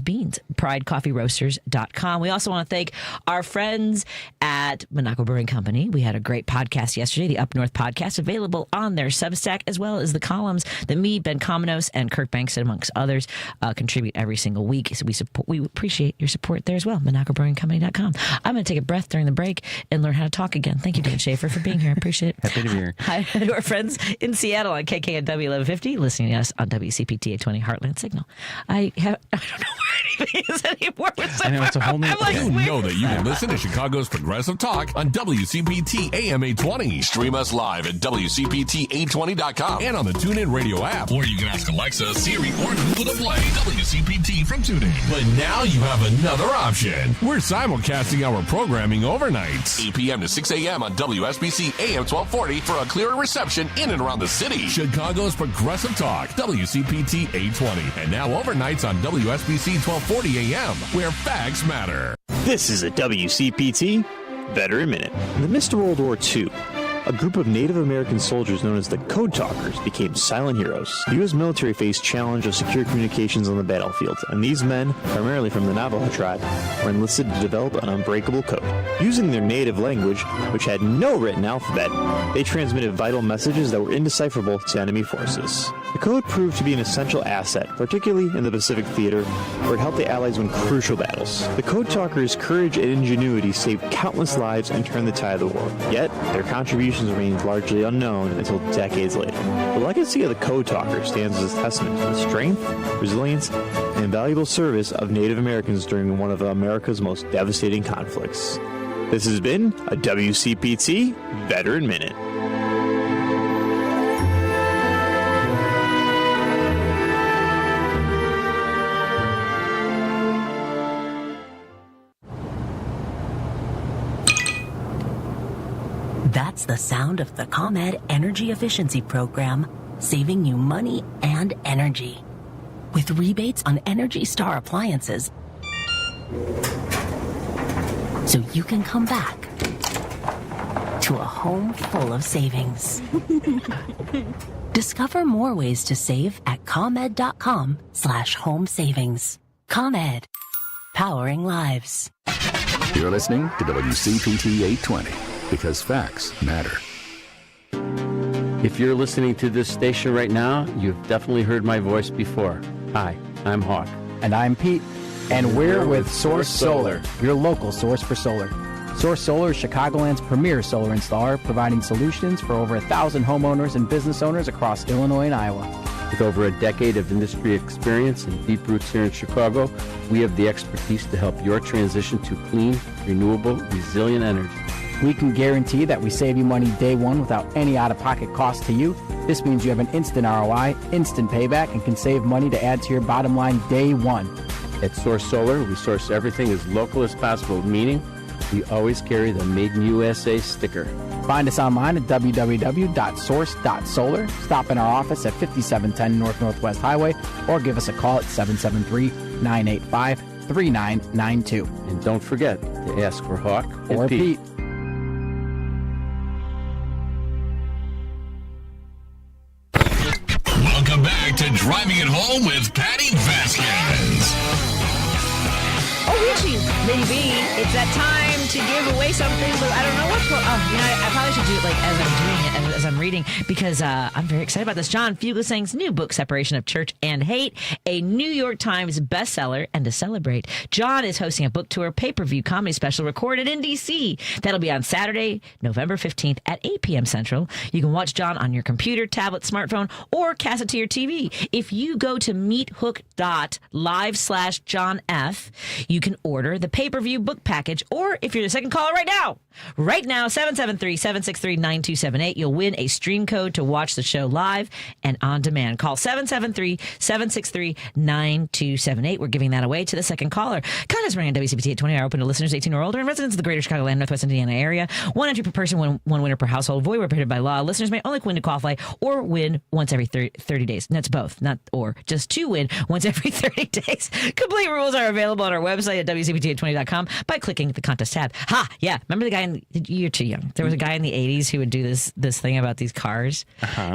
beans. PrideCoffeeRoasters.com. We also want to thank our friends at Monaco Brewing Company. We had a great podcast yesterday, the Up North podcast, available on their Substack, as well as the columns that me, Ben Cominos, and Kirk Banks, amongst others, contribute every single week. So we appreciate your support there as well. MonacoBrewingCompany.com. I'm going to take a breath during the break and learn how to talk again. Thank you, Dan Schaefer, for being here. I appreciate it. Happy to be here. Hi to our friends in Seattle on KKNW 1150, listening to us on WCPT 820 Heartland Signal. I don't know where anything is anymore. I know, it's a whole new... You know that you can listen to Chicago's Progressive Talk on WCPT AM 820. Stream us live at WCPT820.com and on the TuneIn Radio app. Or you can ask Alexa, Siri, or Google to play WCPT from TuneIn. But now you have another option. We're simulcasting our programming overnights, 8 p.m. to 6 a.m. on WSBC AM 1240 for a clearer reception in and around the city. Chicago's Progressive Talk, WCPT 820. And now overnights on WSBC 1240 AM, where facts matter. This is a WCPT Veteran Minute. In the midst of World War II, a group of Native American soldiers known as the Code Talkers became silent heroes. The U.S. military faced challenge of secure communications on the battlefield, and these men, primarily from the Navajo tribe, were enlisted to develop an unbreakable code. Using their native language, which had no written alphabet, they transmitted vital messages that were indecipherable to enemy forces. The code proved to be an essential asset, particularly in the Pacific Theater, where it helped the Allies win crucial battles. The Code Talkers' courage and ingenuity saved countless lives and turned the tide of the war. Yet, their contributions remained largely unknown until decades later. The legacy of the Code Talkers stands as a testament to the strength, resilience, and invaluable service of Native Americans during one of America's most devastating conflicts. This has been a WCPT Veteran Minute. That's the sound of the ComEd Energy Efficiency Program, saving you money and energy. With rebates on Energy Star appliances, so you can come back to a home full of savings. Discover more ways to save at ComEd.com/home savings. ComEd, powering lives. You're listening to WCPT 820. Because facts matter. If you're listening to this station right now, you've definitely heard my voice before. Hi, I'm Hawk. And I'm Pete. And we're with Source Solar, your local source for solar. Source Solar is Chicagoland's premier solar installer, providing solutions for over 1,000 homeowners and business owners across Illinois and Iowa. With over a decade of industry experience and deep roots here in Chicago, we have the expertise to help your transition to clean, renewable, resilient energy. We can guarantee that we save you money day one without any out-of-pocket cost to you. This means you have an instant ROI, instant payback, and can save money to add to your bottom line day one. At Source Solar, we source everything as local as possible, meaning we always carry the Made in USA sticker. Find us online at www.source.solar. Stop in our office at 5710 North Northwest Highway or give us a call at 773-985-3992. And don't forget to ask for Hawk or Pete. Welcome back to Driving It Home with Patti Vasquez. Oh, actually, maybe it's that time to give away something, but I don't know what. I probably should do it like as I'm doing it, as I'm reading, because I'm very excited about this. John Fugelsang's new book, Separation of Church and Hate, a New York Times bestseller. And to celebrate, John is hosting a book tour pay-per-view comedy special recorded in D.C. That'll be on Saturday, November 15th at 8 p.m. Central. You can watch John on your computer, tablet, smartphone, or cast it to your TV. If you go to meethook.live/John F., you can order the pay-per-view book package, or if you're the second caller right now, 773-763-9278, you'll win a stream code to watch the show live and on demand. Call 773-763-9278. We're giving that away to the second caller. Contests running on WCPT 820 are open to listeners 18 or older and residents of the greater Chicagoland, Northwest Indiana area. One entry per person, one winner per household. Void where prohibited by law. Listeners may only win to qualify or win once every 30 days. And that's both, not or. Just to win once every 30 days. Complete rules are available on our website at WCPT820.com by clicking the contest tab. bad. Ha! Yeah. Remember the guy you're too young. There was a guy in the 80s who would do this thing about these cars.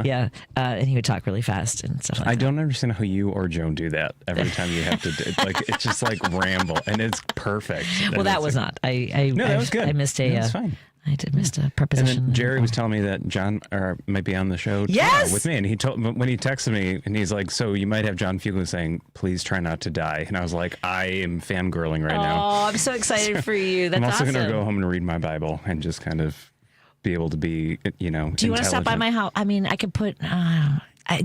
Yeah. And he would talk really fast and stuff like that. I don't understand how you or Joan do that every time you have to do it's just like ramble, and it's perfect. Well, that was not. No, that was good. I missed a... That's fine. I did missed a preposition. And then Jerry was telling me that John might be on the show with me, and he told when he texted me, and he's like, "So you might have John Fugler saying, 'Please try not to die,'" and I was like, "I am fangirling right now." Oh, I'm so excited for you. That's I'm also awesome. going to go home and read my Bible and just kind of be able to be, Do you want to stop by my house? I mean, I could put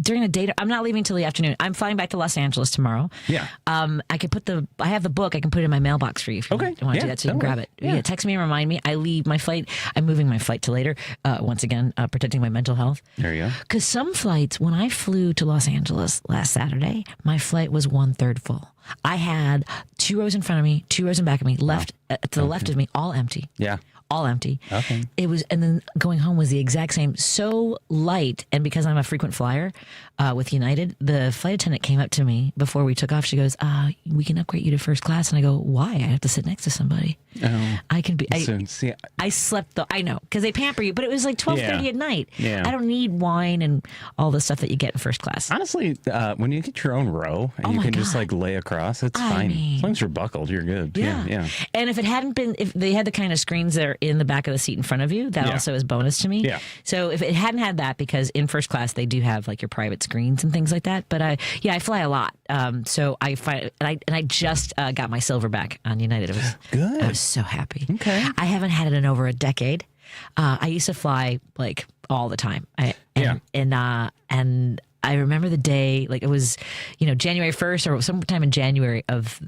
during a date. I'm not leaving till the afternoon. I'm flying back to Los Angeles tomorrow. Yeah. I could I have the book. I can put it in my mailbox for you if you want to do that, so you can grab it. Yeah. Text me and remind me. I leave my flight. I'm moving my flight to later. Once again, protecting my mental health. There you go. Because some flights, when I flew to Los Angeles last Saturday, my flight was 1/3 full. I had 2 rows in front of me, 2 rows in back of me, left to the left of me, all empty. Yeah. All empty. Okay. It was, and then going home was the exact same. So light, and because I'm a frequent flyer with United, the flight attendant came up to me before we took off. She goes, "We can upgrade you to first class." And I go, "Why? I have to sit next to somebody." Oh, I can be. See, I slept though. I know, because they pamper you, but it was like 12:30 at night. Yeah. I don't need wine and all the stuff that you get in first class. Honestly, when you get your own row and you can just like lay across, it's fine. As long as you're buckled, you're good. Yeah. And if it hadn't been, if they had the kind of screens that are in the back of the seat in front of you, that also is bonus to me. Yeah. So if it hadn't had that, because in first class they do have like your private screens and things like that. But I fly a lot. So I just got my silver back on United. It was good. I was so happy. Okay. I haven't had it in over a decade. I used to fly like all the time. And I remember the day, like it was, January 1st or sometime in January of,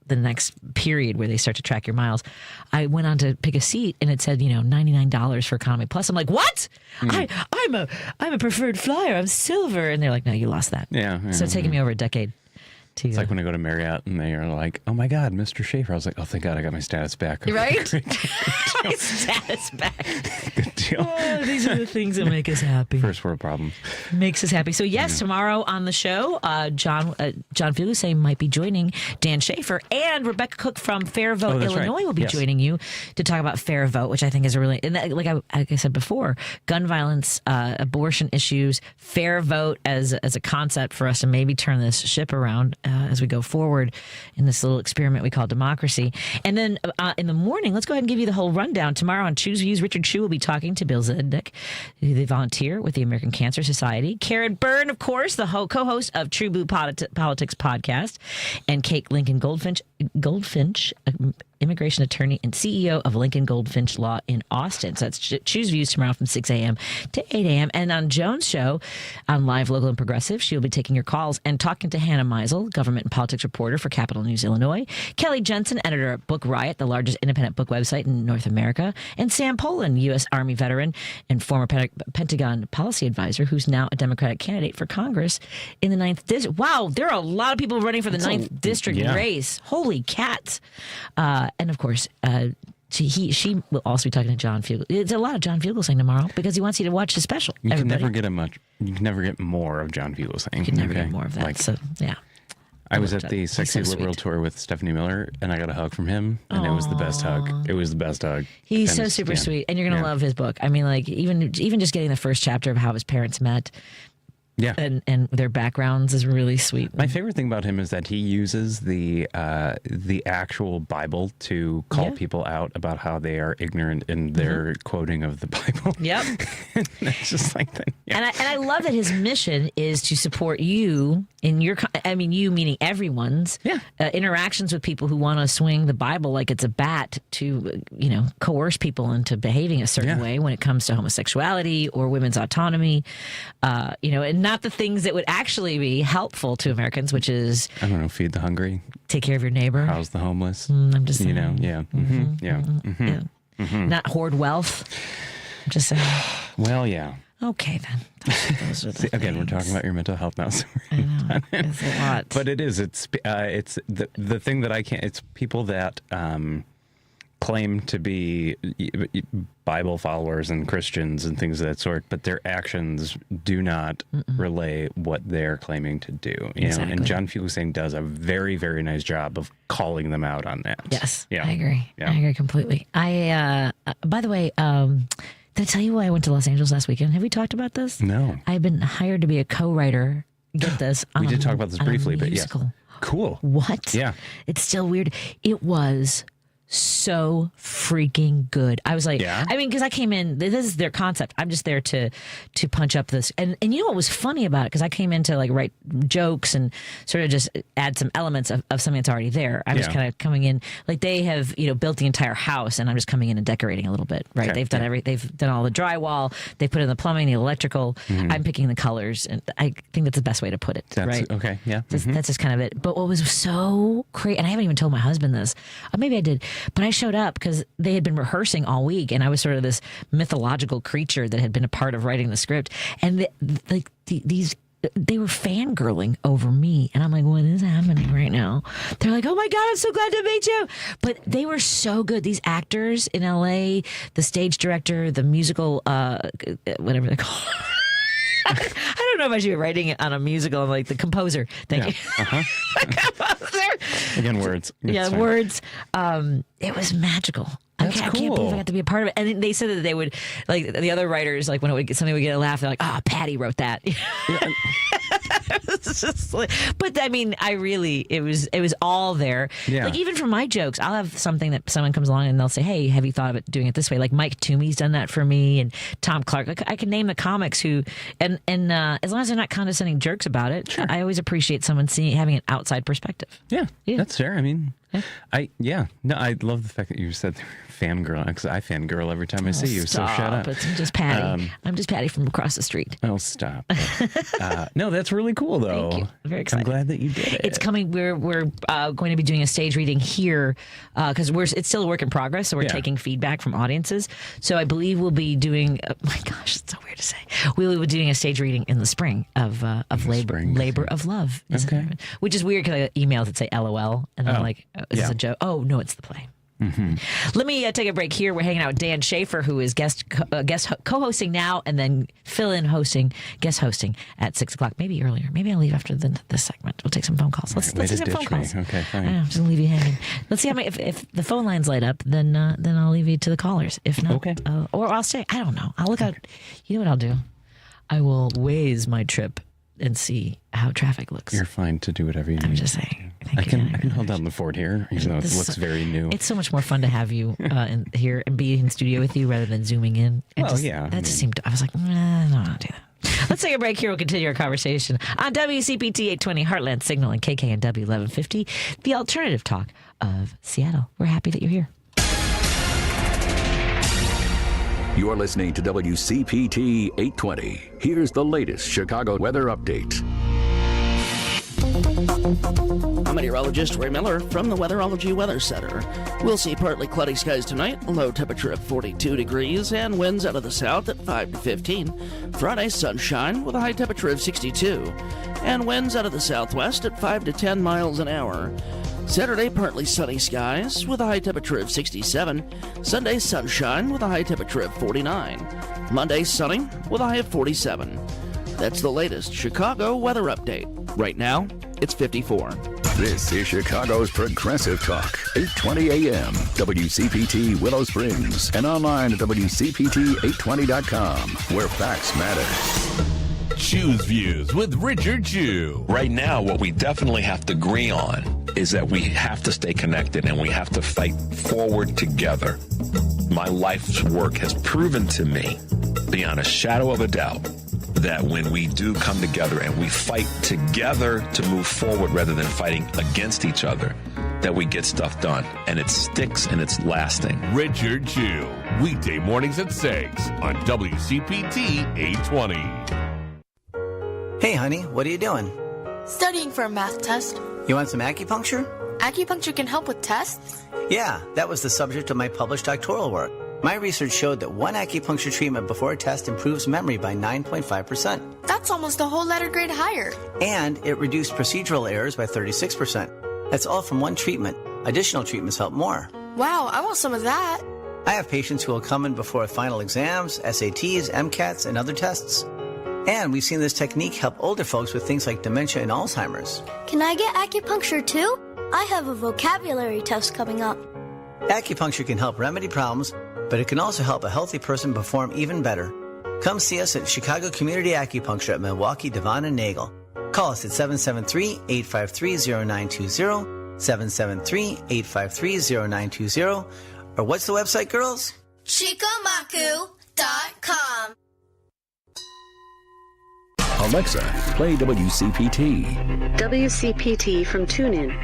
the next period where they start to track your miles. I went on to pick a seat and it said, $99 for economy plus. I'm like, what? I'm a preferred flyer. I'm silver. And they're like, no, you lost that. Yeah. So it's taken me over a decade. It's like when I go to Marriott and they are like, "Oh my God, Mr. Schaefer." I was like, "Oh, thank God, I got my status back." Right? My status back. Good deal. Oh, these are the things that make us happy. First world problems. Makes us happy. So yes, tomorrow on the show, John Fugler might be joining Dan Schaefer, and Rebecca Cook from Fair Vote, Illinois will be joining you to talk about Fair Vote, which I think is a really, and that, like I said before, gun violence, abortion issues, Fair Vote as a concept for us to maybe turn this ship around as we go forward in this little experiment we call democracy. And then in the morning, let's go ahead and give you the whole rundown. Tomorrow on Choose Views, Richard Chu will be talking to Bill Zedek, the volunteer with the American Cancer Society. Karen Byrne, of course, the co-host of True Blue Politics podcast. And Kate Lincoln Goldfinch, immigration attorney and CEO of Lincoln Goldfinch Law in Austin. So that's Choose Views tomorrow from 6 a.m. to 8 a.m. And on Joan's show on Live, Local, and Progressive, she'll be taking your calls and talking to Hannah Meisel, government and politics reporter for Capital News Illinois, Kelly Jensen, editor at Book Riot, the largest independent book website in North America, and Sam Poland, U.S. Army veteran and former Pentagon policy advisor, who's now a Democratic candidate for Congress in the 9th District. Wow, there are a lot of people running for the 9th District race. Holy cats. And of course, she will also be talking to John Fugel. It's a lot of John Fugelsang tomorrow because he wants you to watch his special. You can never get more of John Fugelsang. You can never get more of that. So yeah. I was at the Sexy Liberal tour with Stephanie Miller, and I got a hug from him, and it was the best hug. It was the best hug. He's so super sweet, and you're gonna love his book. I mean, like even just getting the first chapter of how his parents met. Yeah, and their backgrounds is really sweet. My favorite thing about him is that he uses the actual Bible to call people out about how they are ignorant in their quoting of the Bible. Yep, it's just like that. Yeah. And I love that his mission is to support you in your. I mean, you meaning everyone's interactions with people who want to swing the Bible like it's a bat to coerce people into behaving a certain way when it comes to homosexuality or women's autonomy. And not the things that would actually be helpful to Americans, which is I don't know, feed the hungry, take care of your neighbor, house the homeless. I'm just saying, not hoard wealth. I'm just saying. Well, yeah. Okay, then. Those are the again, we're talking about your mental health now. So I know. It's a lot. But it is. It's the thing that I can't. It's people that claim to be Bible followers and Christians and things of that sort, but their actions do not relay what they're claiming to do. You know? And John Fugelsang does a very, very nice job of calling them out on that. Yes, yeah. I agree. Yeah. I agree completely. By the way, did I tell you why I went to Los Angeles last weekend? Have we talked about this? No. I've been hired to be a co-writer. Get this. We did talk about this briefly, but yeah. Cool. What? Yeah. It's still weird. It was so freaking good. I was like, yeah. I mean, because I came in, this is their concept. I'm just there to punch up this. And you know what was funny about it? Because I came in to like write jokes and sort of just add some elements of something that's already there. I'm just kind of coming in, like they have, built the entire house and I'm just coming in and decorating a little bit, right? Okay. They've done all the drywall. They put in the plumbing, the electrical. I'm picking the colors. And I think that's the best way to put it, right? Okay, yeah. That's just kind of it. But what was so crazy, and I haven't even told my husband this, or maybe I did, but I showed up because they had been rehearsing all week, and I was sort of this mythological creature that had been a part of writing the script. And they were fangirling over me, and I'm like, what is happening right now? They're like, oh my God, I'm so glad to meet you. But they were so good. These actors in LA, the stage director, the musical, whatever they call it. I don't know if I should be writing it on a musical. I'm like the composer. Thank you. The composer. Again, words. Yeah, words. It was magical. I can't believe I got to be a part of it. And they said that they would, like the other writers, like when something would get a laugh, they're like, Patty wrote that. It's just like, but I mean, it was all there. Yeah. Like even for my jokes, I'll have something that someone comes along and they'll say, hey, have you thought of it doing it this way? Like Mike Toomey's done that for me, and Tom Clark. Like, I can name the comics who, and as long as they're not condescending jerks about it, sure. I always appreciate someone having an outside perspective. Yeah, that's fair. I mean, I love the fact that you said fangirl, because I fangirl every time I see you. Stop. So shut up. I'm just Patty. I'm just Patty from across the street. Oh, stop. No, that's really cool though. Thank you. Very excited. I'm glad that you did it. It's coming. We're going to be doing a stage reading here because it's still a work in progress. So we're taking feedback from audiences. So I believe we'll be doing. My gosh, it's so weird to say. We'll be doing a stage reading in the spring of Labor of Love. Okay. Which is weird because I got emails that say LOL, and I'm like, is this a joke? Oh no, it's the play. Let me take a break here. We're hanging out with Dan Schaefer, who is guest co-hosting now, and then guest hosting at 6 o'clock, maybe earlier. Maybe I'll leave after this segment. We'll take some phone calls. Let's take some phone calls. Okay, fine. I'm just gonna leave you hanging. Let's see if the phone lines light up. Then I'll leave you to the callers. If not, okay. Or I'll stay. I don't know. I'll look out. You know what I'll do? I will Waze my trip and see how traffic looks. You're fine to do whatever you need. I'm just saying. I can hold down the fort here, even though it looks very new. It's so much more fun to have you here and be in studio with you rather than zooming in. I was like, I don't want to do that. Let's take a break here. We'll continue our conversation on WCPT 820 Heartland Signal and KKNW 1150, the alternative talk of Seattle. We're happy that you're here. You're listening to WCPT 820. Here's the latest Chicago weather update. I'm meteorologist Ray Miller from the Weatherology Weather Center. We'll see partly cloudy skies tonight, a low temperature of 42 degrees, and winds out of the south at 5 to 15. Friday, sunshine with a high temperature of 62, and winds out of the southwest at 5 to 10 miles an hour. Saturday, partly sunny skies with a high temperature of 67. Sunday, sunshine with a high temperature of 49. Monday, sunny with a high of 47. That's the latest Chicago weather update. Right now, it's 54. This is Chicago's Progressive Talk, 820 AM, WCPT Willow Springs, and online at WCPT820.com, where facts matter. Choose Views with Richard Chew. Right now, what we definitely have to agree on is that we have to stay connected and we have to fight forward together. My life's work has proven to me, beyond a shadow of a doubt, that when we do come together and we fight together to move forward rather than fighting against each other, that we get stuff done. And it sticks and it's lasting. Richard Chew, weekday mornings at 6 on WCPT 820. Hey, honey, what are you doing? Studying for a math test. You want some acupuncture? Acupuncture can help with tests? Yeah, that was the subject of my published doctoral work. My research showed that one acupuncture treatment before a test improves memory by 9.5%. That's almost a whole letter grade higher. And it reduced procedural errors by 36%. That's all from one treatment. Additional treatments help more. Wow, I want some of that. I have patients who will come in before final exams, SATs, MCATs, and other tests. And we've seen this technique help older folks with things like dementia and Alzheimer's. Can I get acupuncture too? I have a vocabulary test coming up. Acupuncture can help remedy problems, but it can also help a healthy person perform even better. Come see us at Chicago Community Acupuncture at Milwaukee, Devon, and Nagel. Call us at 773-853-0920, 773-853-0920, or what's the website, girls? Shikamaku.com. Alexa, play WCPT. WCPT from TuneIn.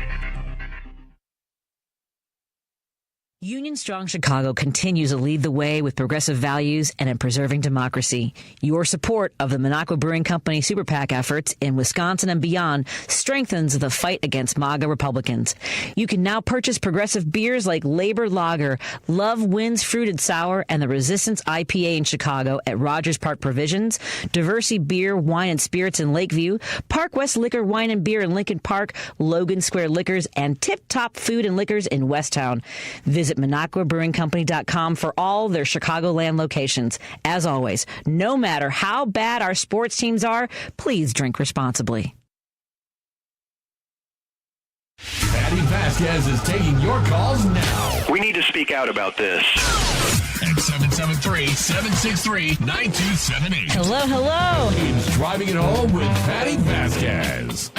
Union Strong Chicago continues to lead the way with progressive values and in preserving democracy. Your support of the Minocqua Brewing Company Super PAC efforts in Wisconsin and beyond strengthens the fight against MAGA Republicans. You can now purchase progressive beers like Labor Lager, Love Wins Fruited Sour, and the Resistance IPA in Chicago at Rogers Park Provisions, Diversity Beer, Wine, and Spirits in Lakeview, Park West Liquor, Wine, and Beer in Lincoln Park, Logan Square Liquors, and Tip Top Food and Liquors in Westtown. Visit MinocquaBrewingCompany.com for all their Chicagoland locations. As always, no matter how bad our sports teams are, please drink responsibly. Patti Vasquez is taking your calls now. We need to speak out about this. At 773-763-9278. Hello, hello. It's Driving It Home with Patti Vasquez.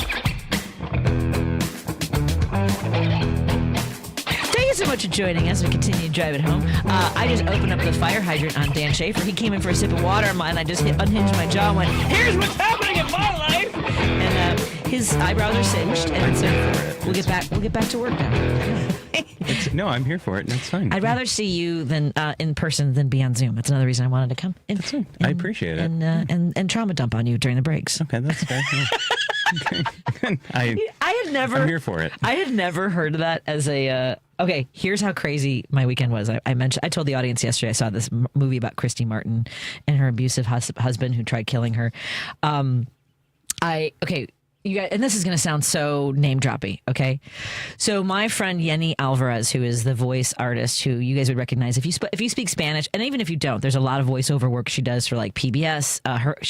Thank you so much for joining us. We continue to drive it home. I just opened up the fire hydrant on Dan Schaefer. He came in for a sip of water, and I just unhinged my jaw and went, "Here's what's happening in my life." And his eyebrows are singed, and so we'll get back to work now. No, I'm here for it, and it's fine. I'd rather see you than in person than be on Zoom. That's another reason I wanted to come. That's fine. I appreciate it. And trauma dump on you during the breaks. Okay, that's fair. Okay. I had never. I'm here for it. I had never heard of that as a. Okay, here's how crazy my weekend was. I told the audience yesterday I saw this movie about Christy Martin and her abusive husband who tried killing her. You guys, and this is going to sound so name droppy, okay? So my friend Yenny Alvarez, who is the voice artist, who you guys would recognize if you speak Spanish, and even if you don't, there's a lot of voiceover work she does for like PBS.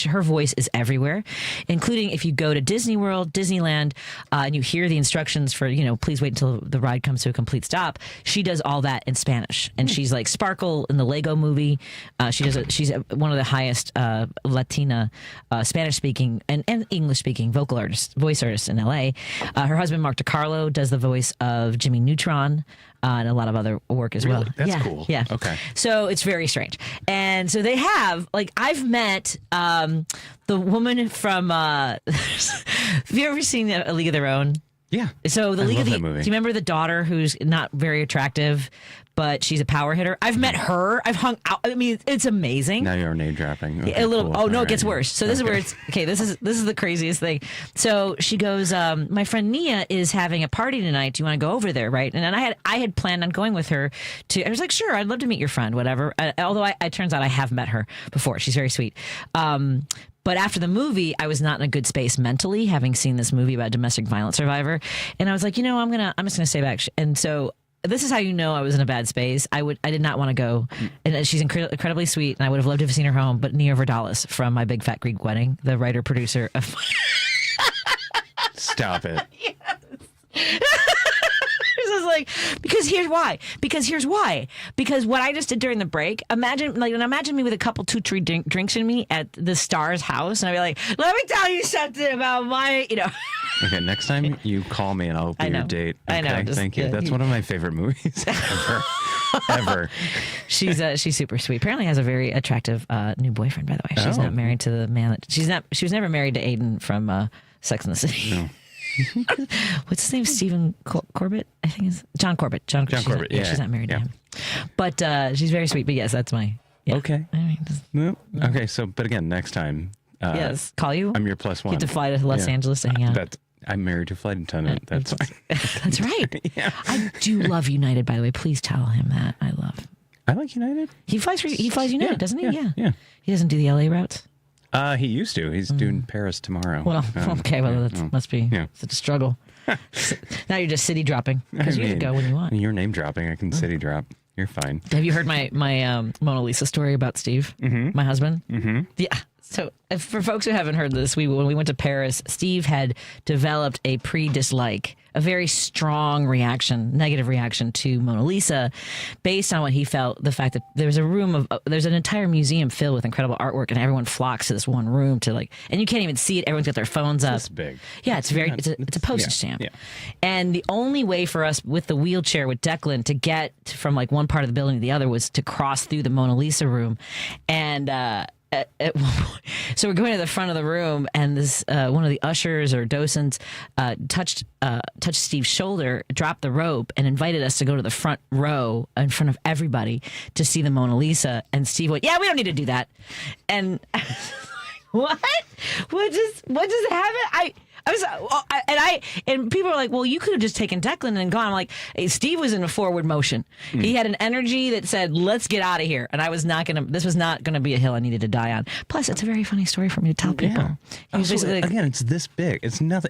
Her voice is everywhere, including if you go to Disney World, Disneyland, and you hear the instructions for please wait until the ride comes to a complete stop. She does all that in Spanish, and she's like Sparkle in the Lego Movie. She's one of the highest Latina Spanish speaking and English speaking voice artist in LA. Her husband Mark DiCarlo does the voice of Jimmy Neutron and a lot of other work as well. That's cool. Yeah. Okay. So it's very strange. And so they have, I've met the woman from have you ever seen A League of Their Own? Yeah. So the League of that movie. Do you remember the daughter who's not very attractive, but she's a power hitter? I've met her. I've hung out. I mean, it's amazing. Now you're name dropping. Okay, a little. cool. Oh no, All it gets right. worse. So this is where it's okay. This is the craziest thing. So she goes, my friend Nia is having a party tonight. Do you want to go over there? Right? And then I had planned on going with her to. I was like, sure, I'd love to meet your friend. Whatever. Although it turns out I have met her before. She's very sweet. But after the movie, I was not in a good space mentally, having seen this movie about a domestic violence survivor. And I was like, I'm just gonna stay back. And so this is how I was in a bad space. I did not want to go. And she's incredibly sweet, and I would have loved to have seen her home. But Nia Vardalos from My Big Fat Greek Wedding, the writer producer of. Stop it. Yes. This is like, because here's why. Because what I just did during the break, imagine me with a couple 2-3 drinks in me at the star's house, and I'd be like, let me tell you something about my, Okay, next time you call me and I'll be your date. Okay, I know. Thank you. That's one of my favorite movies ever. She's super sweet. Apparently has a very attractive new boyfriend, by the way. She's not married to the man that she was never married to Aiden from Sex and the City. No. What's his name? Stephen Corbett? I think it's John Corbett. John Corbett. Yeah. She's not married to him. But she's very sweet. But yes, that's my. Yeah. Okay. Okay. So, but again, next time. Yes. Call you. I'm your plus one. You have to fly to Los Angeles to hang out. I'm married to a flight attendant. That's fine. That's right. Yeah. I do love United, by the way. Please tell him that. I like United. He flies United, doesn't he? Yeah. He doesn't do the LA routes. He used to. He's doing Paris tomorrow. Well, okay. Well, that must be such a struggle. Now you're just city dropping because you can go when you want. You're name dropping. I can city drop. You're fine. Have you heard my Mona Lisa story about Steve, my husband? Mm-hmm. Yeah. So for folks who haven't heard this, when we went to Paris, Steve had developed a pre-dislike, a very strong reaction, negative reaction to Mona Lisa based on what he felt, the fact that there's an entire museum filled with incredible artwork and everyone flocks to this one room to and you can't even see it. Everyone's got their phones up. It's big. Yeah, it's a postage stamp. Yeah. And the only way for us with the wheelchair with Declan to get from one part of the building to the other was to cross through the Mona Lisa room. And, so we're going to the front of the room, and this one of the ushers or docents touched Steve's shoulder, dropped the rope, and invited us to go to the front row in front of everybody to see the Mona Lisa. And Steve went, "Yeah, we don't need to do that." And what? What just happened? And people are like, well, you could have just taken Declan and gone. I'm like, hey, Steve was in a forward motion. He had an energy that said, let's get out of here. And this was not going to be a hill I needed to die on. Plus, it's a very funny story for me to tell people. Again, it's this big. It's nothing.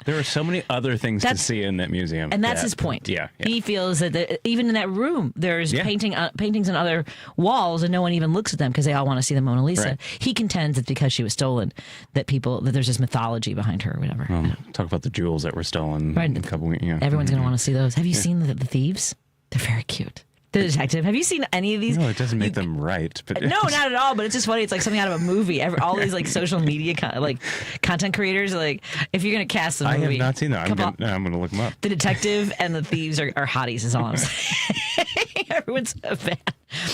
There are so many other things to see in that museum. And that's his point. Yeah. He feels that even in that room, there's paintings on other walls and no one even looks at them because they all want to see the Mona Lisa. Right. He contends that because she was stolen, that there's this mythology behind her or whatever. Talk about the jewels that were stolen. Right. A couple weeks. Yeah. Everyone's going to want to see those. Have you seen the thieves? They're very cute. The detective. Have you seen any of these? No, it doesn't make them right. But no, not at all. But it's just funny. It's like something out of a movie. All these social media content creators if you're going to cast a movie. I have not seen that. I'm going to look them up. The detective and the thieves are hotties. Is all I'm saying. Everyone's a fan.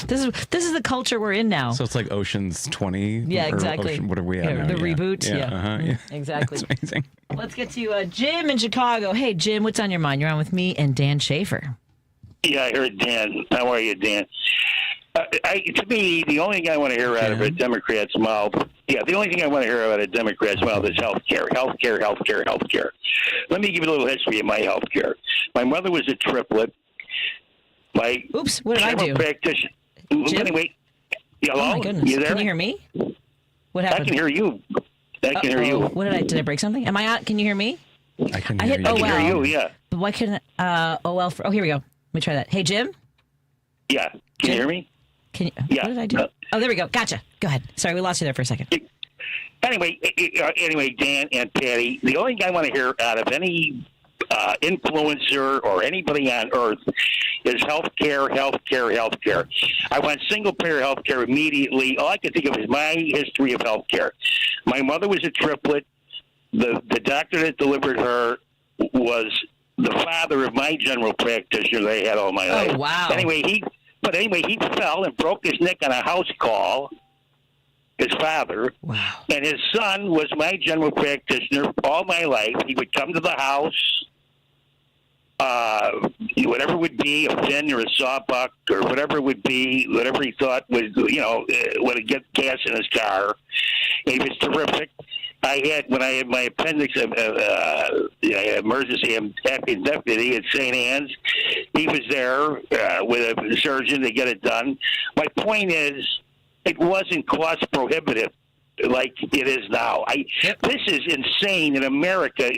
This is the culture we're in now. So it's like Ocean's 20. Yeah, exactly. What are we at now? The reboot. Yeah. Exactly. That's amazing. Let's get to Jim in Chicago. Hey, Jim, what's on your mind? You're on with me and Dan Schaefer. Yeah, I heard Dan. How are you, Dan? To me, the only thing I want to hear out of a Democrat's mouth, the only thing I want to hear out of a Democrat's mouth is health care. Let me give you a little history of my health care. My mother was a triplet. Oops, what did I do? Anyway, hello? Oh, my goodness. You there? Can you hear me? What happened? I can hear you. Hear you. What did I break something? Am I on? Can you hear me? I can hear you. I can hear you, yeah. But why couldn't, here we go. Let me try that. Hey, Jim? Yeah. Can you hear me? Can you? Yeah. What did I do? There we go. Gotcha. Go ahead. Sorry, we lost you there for a second. Anyway, Dan and Patty, the only thing I want to hear out of any influencer or anybody on earth is health care. I want single-payer health care immediately. All I can think of is my history of health care. My mother was a triplet. The doctor that delivered her was the father of my general practitioner that I had all my life. Oh, wow. Anyway, he fell and broke his neck on a house call, his father. Wow. And his son was my general practitioner all my life. He would come to the house, whatever it would be, a fin or a sawbuck or whatever it would be, whatever he thought was, would get gas in his car. He was terrific. When I had my appendix, emergency appendectomy at St. Anne's, he was there with a surgeon to get it done. My point is, it wasn't cost prohibitive like it is now. This is insane in America.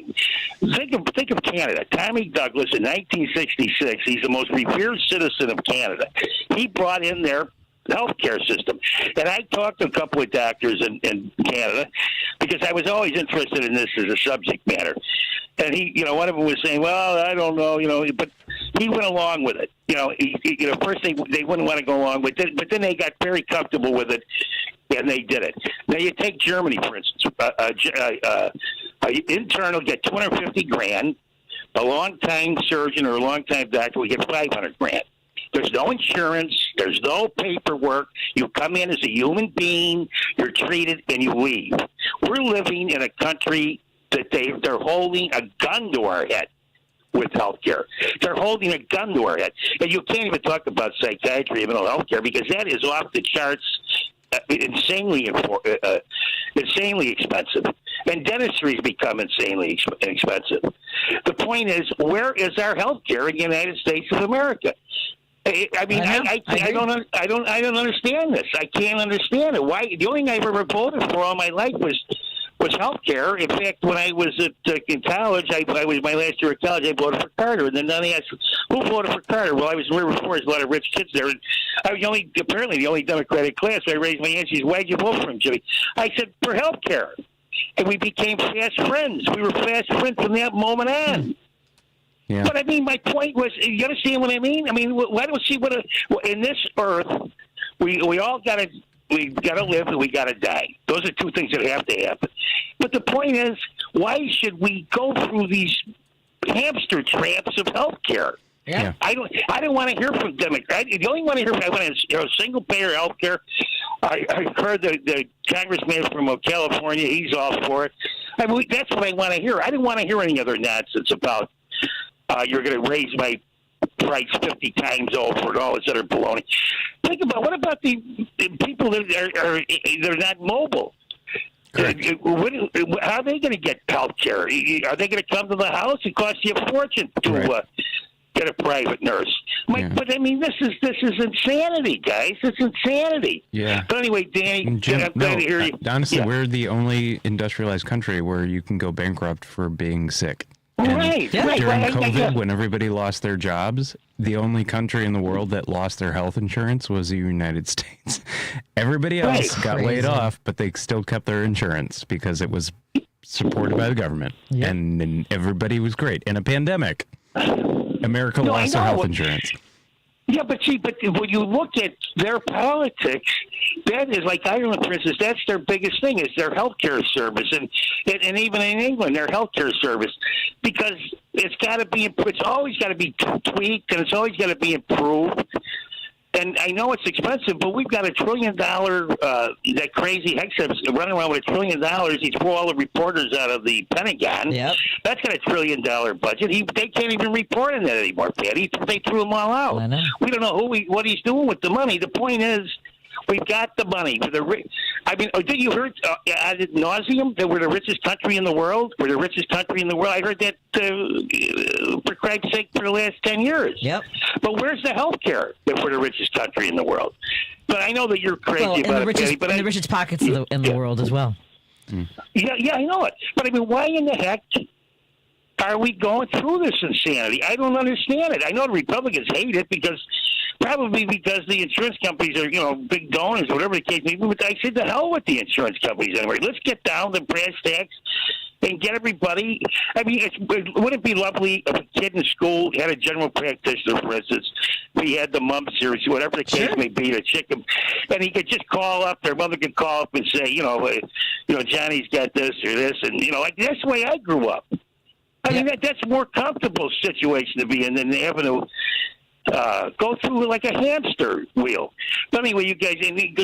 Think of Canada. Tommy Douglas in 1966. He's the most revered citizen of Canada. He brought in their healthcare system, and I talked to a couple of doctors in Canada because I was always interested in this as a subject matter. And one of them was saying, "Well, I don't know," but he went along with it. First they wouldn't want to go along with it, but then they got very comfortable with it, and they did it. Now you take Germany, for instance. An intern will get $250,000. A long-time surgeon or a long-time doctor will get $500,000. There's no insurance. There's no paperwork. You come in as a human being. You're treated, and you leave. We're living in a country that they're holding a gun to our head with healthcare. They're holding a gun to our head. And you can't even talk about psychiatry and mental health care because that is off the charts, insanely expensive. And dentistry has become insanely expensive. The point is, where is our health care in the United States of America? I don't understand this. I can't understand it. Why? The only thing I've ever voted for all my life was was health care. In fact, when I was in college, I was my last year of college, I voted for Carter. And then they asked, who voted for Carter? Well, I was in River Forest, a lot of rich kids there. And I was apparently the only Democratic class. So I raised my hand. She said, why'd you vote for him, Jimmy? I said, for health care. And we became fast friends. We were fast friends from that moment on. Yeah. But I mean, my point was, you understand what I mean? I mean, why don't we see in this earth, we all got to live and we got to die. Those are two things that have to happen. But the point is, why should we go through these hamster traps of health care? Yeah. I don't want to hear from Democrats. The only one I hear from, I want to single payer health care. I heard the congressman from California, he's all for it. I mean, that's what I want to hear. I didn't want to hear any other nonsense about you're going to raise my price 50 times over and all this other baloney. Think about, what about the people that they're not mobile? How are they going to get health care? Are they going to come to the house? It costs you a fortune to get a private nurse. But I mean, this is insanity, guys. It's insanity. Yeah. But anyway, Danny, Jim, I'm glad to hear you. Honestly, we're the only industrialized country where you can go bankrupt for being sick. Right. During COVID, when everybody lost their jobs, the only country in the world that lost their health insurance was the United States. Everybody else got laid off, but they still kept their insurance because it was supported by the government. Yep. And everybody was great. In a pandemic, America lost their health insurance. Yeah, but when you look at their politics, that is, like Ireland, for instance, that's their biggest thing, is their healthcare service, and even in England, their healthcare service, because it's always got to be tweaked, and it's always got to be improved. And I know it's expensive, but we've got $1 trillion. That crazy Hexam's running around with $1 trillion. He threw all the reporters out of the Pentagon. Yep. That's got $1 trillion budget. They can't even report on that anymore, Patty. They threw them all out. I know. We don't know what he's doing with the money. The point is, we've got the money. I mean, did you hear ad nauseum that we're the richest country in the world? We're the richest country in the world. I heard that for Christ's sake for the last 10 years. Yep. But where's the health care if we're the richest country in the world? But I know that you're crazy about it, Patty. But in the richest pockets in the world as well. Yeah, I know it. But I mean, why in the heck are we going through this insanity? I don't understand it. I know the Republicans hate it probably because the insurance companies are, big donors or whatever the case may be. But I said, the hell with the insurance companies anyway. Let's get down to brass tacks and get everybody. I mean, wouldn't it be lovely if a kid in school had a general practitioner, for instance, if he had the mumps or whatever the case may be, to check him, and he could just call up, their mother could call up and say, Johnny's got this or this, and, like that's the way I grew up. I mean, that's a more comfortable situation to be in than having to go through like a hamster wheel. But anyway, you guys,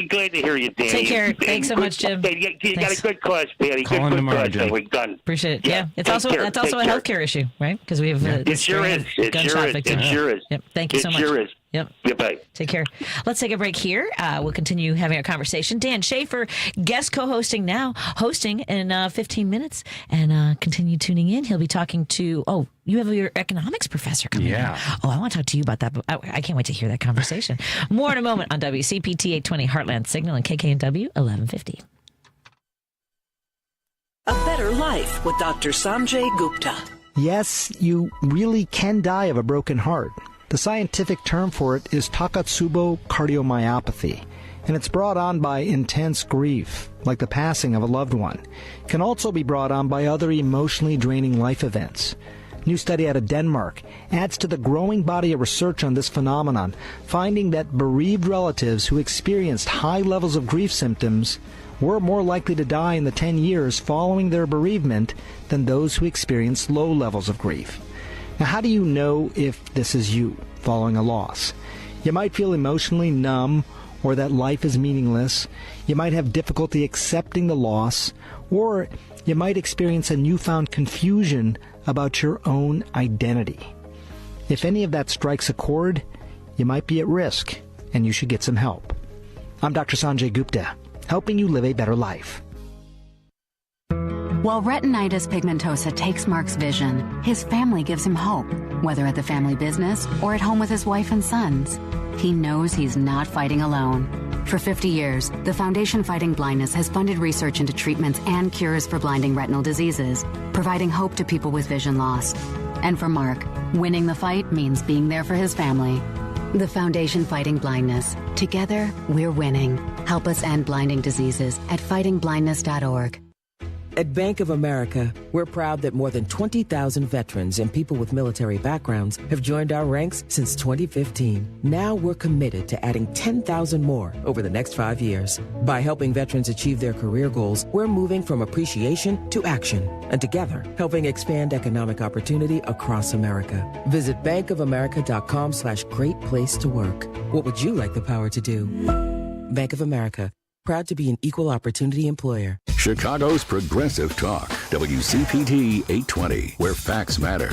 glad to hear you, Danny. Take care. Thanks so much, Jim. You got a good cause, Patty. Call in tomorrow, Jim. We're done. Appreciate it. Yeah. That's also a healthcare issue, right? Because we have it sure is. It sure is. Yep. Thank you so much. It sure is. Yep. Goodbye. Take care. Let's take a break here. We'll continue having our conversation. Dan Schaefer, guest co-hosting now, hosting in 15 minutes, and continue tuning in. He'll be talking to, you have your economics professor coming in. Oh, I want to talk to you about that, but I can't wait to hear that conversation. More in a moment on WCPT 820 Heartland Signal and KKNW 1150. A Better Life with Dr. Sanjay Gupta. Yes, you really can die of a broken heart. The scientific term for it is Takotsubo cardiomyopathy, and it's brought on by intense grief, like the passing of a loved one. It can also be brought on by other emotionally draining life events. New study out of Denmark adds to the growing body of research on this phenomenon, finding that bereaved relatives who experienced high levels of grief symptoms were more likely to die in the 10 years following their bereavement than those who experienced low levels of grief. Now, how do you know if this is you following a loss? You might feel emotionally numb or that life is meaningless. You might have difficulty accepting the loss, or you might experience a newfound confusion about your own identity. If any of that strikes a chord, you might be at risk, and you should get some help. I'm Dr. Sanjay Gupta, helping you live a better life. While retinitis pigmentosa takes Mark's vision, his family gives him hope, whether at the family business or at home with his wife and sons. He knows he's not fighting alone. For 50 years, the Foundation Fighting Blindness has funded research into treatments and cures for blinding retinal diseases, providing hope to people with vision loss. And for Mark, winning the fight means being there for his family. The Foundation Fighting Blindness. Together, we're winning. Help us end blinding diseases at fightingblindness.org. At Bank of America, we're proud that more than 20,000 veterans and people with military backgrounds have joined our ranks since 2015. Now we're committed to adding 10,000 more over the next 5 years. By helping veterans achieve their career goals, we're moving from appreciation to action, and together helping expand economic opportunity across America. Visit bankofamerica.com/great place to work. What would you like the power to do? Bank of America. Proud to be an equal opportunity employer. Chicago's Progressive Talk, WCPT 820, where facts matter.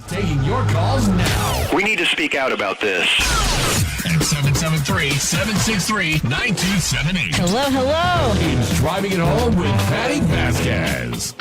Taking your calls now. We need to speak out about this. At 773-763-9278. Hello. It's Driving It Home with Patti Vasquez.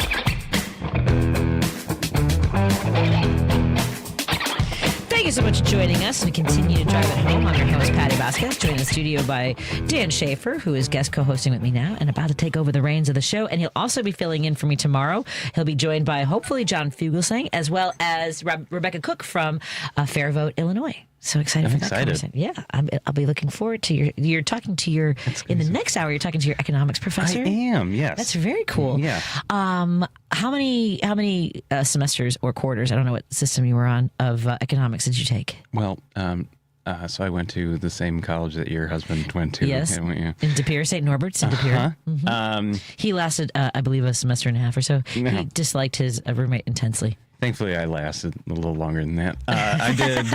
Thank you so much for joining us. We continue to drive it home. I'm your host, Patti Vasquez, joined in the studio by Dan Schaefer, who is guest co-hosting with me now and about to take over the reins of the show. And he'll also be filling in for me tomorrow. He'll be joined by, hopefully, John Fugelsang, as well as Rebecca Cook from Fairvote, Illinois. So excited for that conversation. Yeah, I'll be looking forward to you're talking to your, in the next hour, you're talking to your economics professor. I am, yes. That's very cool. Yeah. How many semesters or quarters, I don't know what system you were on, of economics did you take? Well, so I went to the same college that your husband went to. Yes, in De Pere, St. Norbert's in De Pere. Uh-huh. Mm-hmm. He lasted, I believe, a semester and a half or so. No. He disliked his roommate intensely. Thankfully, I lasted a little longer than that. I did...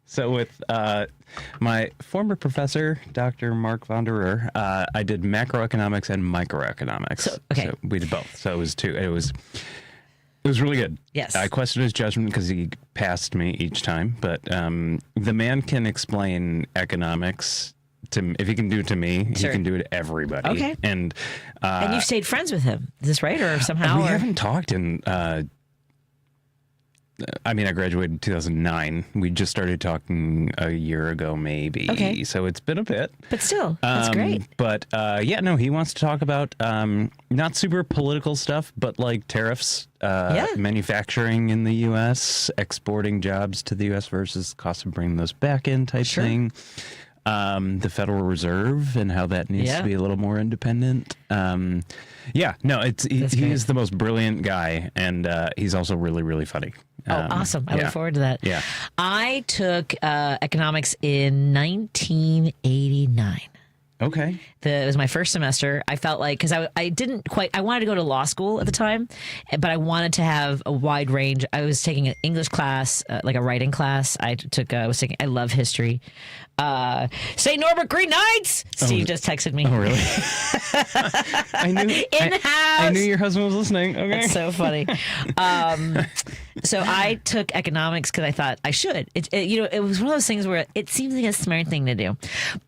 So with my former professor, Dr. Mark von der Roer, I did macroeconomics and microeconomics. So we did both. So it was two. It was really good. Yes. I questioned his judgment because he passed me each time. But the man can explain economics if he can do it to me, sure, he can do it to everybody. Okay. And you've stayed friends with him. Is this right? Or somehow? We haven't talked in... I gragraduated in 2009. We just started talking a year ago, maybe. Okay. So it's been a bit. But still, that's great. But he wants to talk about not super political stuff, but like tariffs, manufacturing in the U.S., exporting jobs to the U.S. versus cost of bringing those back in type thing. The Federal Reserve and how that needs to be a little more independent. He is the most brilliant guy, and he's also really, really funny. Awesome. I look forward to that. Yeah. I took economics in 1989. Okay. It was my first semester. I felt like, because I wanted to go to law school at the time, but I wanted to have a wide range. I was taking an English class, like a writing class. I love history. St. Norbert Green Knights! Steve just texted me. Oh, really? I knew your husband was listening. Okay. That's so funny. So I took economics because I thought I should. It was one of those things where it seems like a smart thing to do.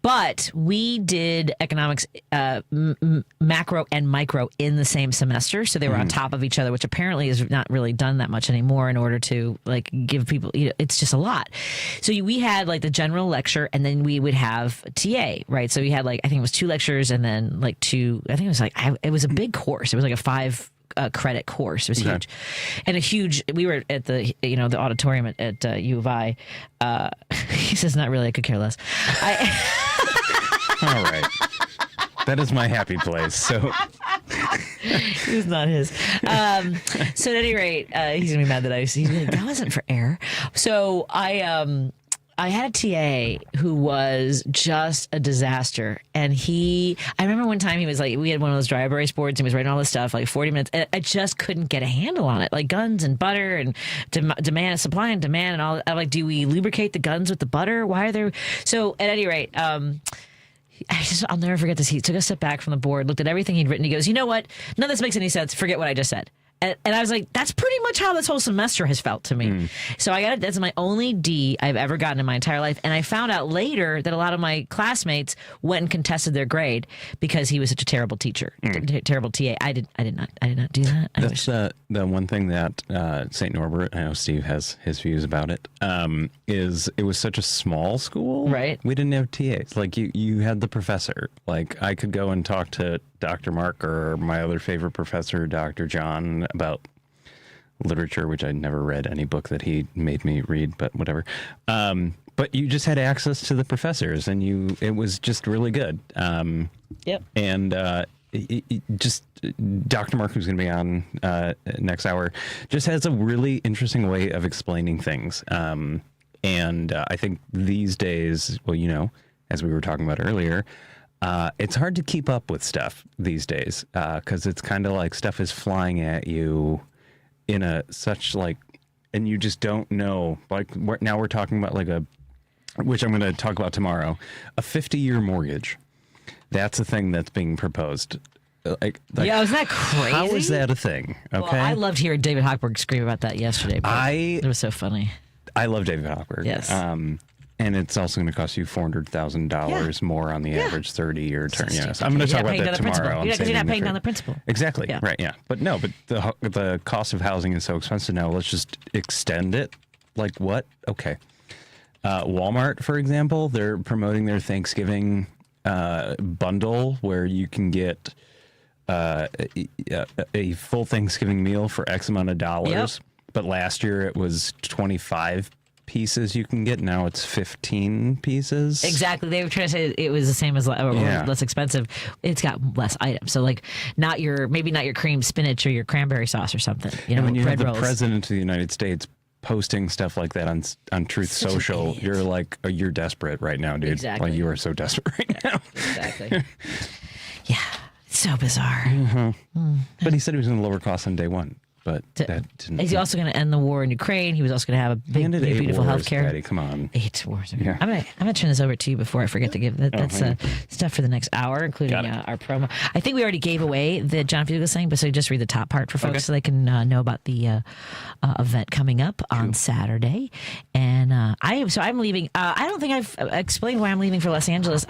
But we did economics, macro and micro in the same semester. So they were on top of each other, which apparently is not really done that much anymore in order to give people, it's just a lot. So we had the general lecture, and then we would have TA, right? So we had I think it was 2 lectures and then two, I think it was it was a big course. It was a 5 credit course. It was huge. And we were at the auditorium at U of I. He says, not really, I could care less. All right. That is my happy place. So it's not his. So at any rate, he's gonna be mad that he's like, that wasn't for air. So I had a TA who was just a disaster. And I remember one time he was we had one of those dry erase boards and he was writing all this stuff, 40 minutes. And I just couldn't get a handle on it. Guns and butter and demand, supply and demand and all. I'm do we lubricate the guns with the butter? Why are there? So at any rate, I'll never forget this. He took a step back from the board, looked at everything he'd written. He goes, you know what? None of this makes any sense. Forget what I just said. And I was like, that's pretty much how this whole semester has felt to me. So that's my only D I've ever gotten in my entire life. And I found out later that a lot of my classmates went and contested their grade because he was such a terrible teacher, terrible TA. I did not do that. That's the one thing that St. Norbert, I know Steve has his views about it, is it was such a small school. Right. We didn't have TAs. Like you had the professor. Like I could go and talk to Dr. Mark or my other favorite professor, Dr. John, about literature, which I never read any book that he made me read, but whatever. But you just had access to the professors, and it was just really good. Yep. And just Dr. Mark, who's going to be on next hour, just has a really interesting way of explaining things. And I think these days, well, as we were talking about earlier, it's hard to keep up with stuff these days because it's kind of like stuff is flying at you in and you just don't know. Like now we're talking about which I'm going to talk about tomorrow, a 50-year mortgage. That's a thing that's being proposed. Yeah, is that crazy? How is that a thing? Okay, well, I loved hearing David Hochberg scream about that yesterday. It was so funny. I love David Hochberg. Yes. And it's also going to cost you $400,000 more on the average 30-year term. Yes, I'm going to talk about that tomorrow. Because you're not paying down the principal. Exactly. Yeah. Right. Yeah. But the cost of housing is so expensive now. Let's just extend it. Like what? Okay. Walmart, for example, they're promoting their Thanksgiving bundle where you can get a full Thanksgiving meal for X amount of dollars. Yep. But last year it was 25 pieces you can get. Now it's 15 pieces. Exactly. They were trying to say it was the same as less expensive. It's got less items. So maybe not your cream spinach or your cranberry sauce or something. And when you have the president of the United States posting stuff like that on Truth Social, you're like, you're desperate right now, dude. Exactly. Like you are so desperate right now. Exactly. Yeah. It's so bizarre. Mm-hmm. But he said he was going to lower costs on day one. But that didn't. Is he also going to end the war in Ukraine? He was also going to have a big, beautiful healthcare. Patty, come on. 8 wars. Yeah. I'm gonna turn this over to you before I forget to give that's stuff for the next hour, including our promo. I think we already gave away the John Fugel thing, but so just read the top part for folks so they can know about the event coming up on Saturday. And I'm leaving. I don't think I've explained why I'm leaving for Los Angeles.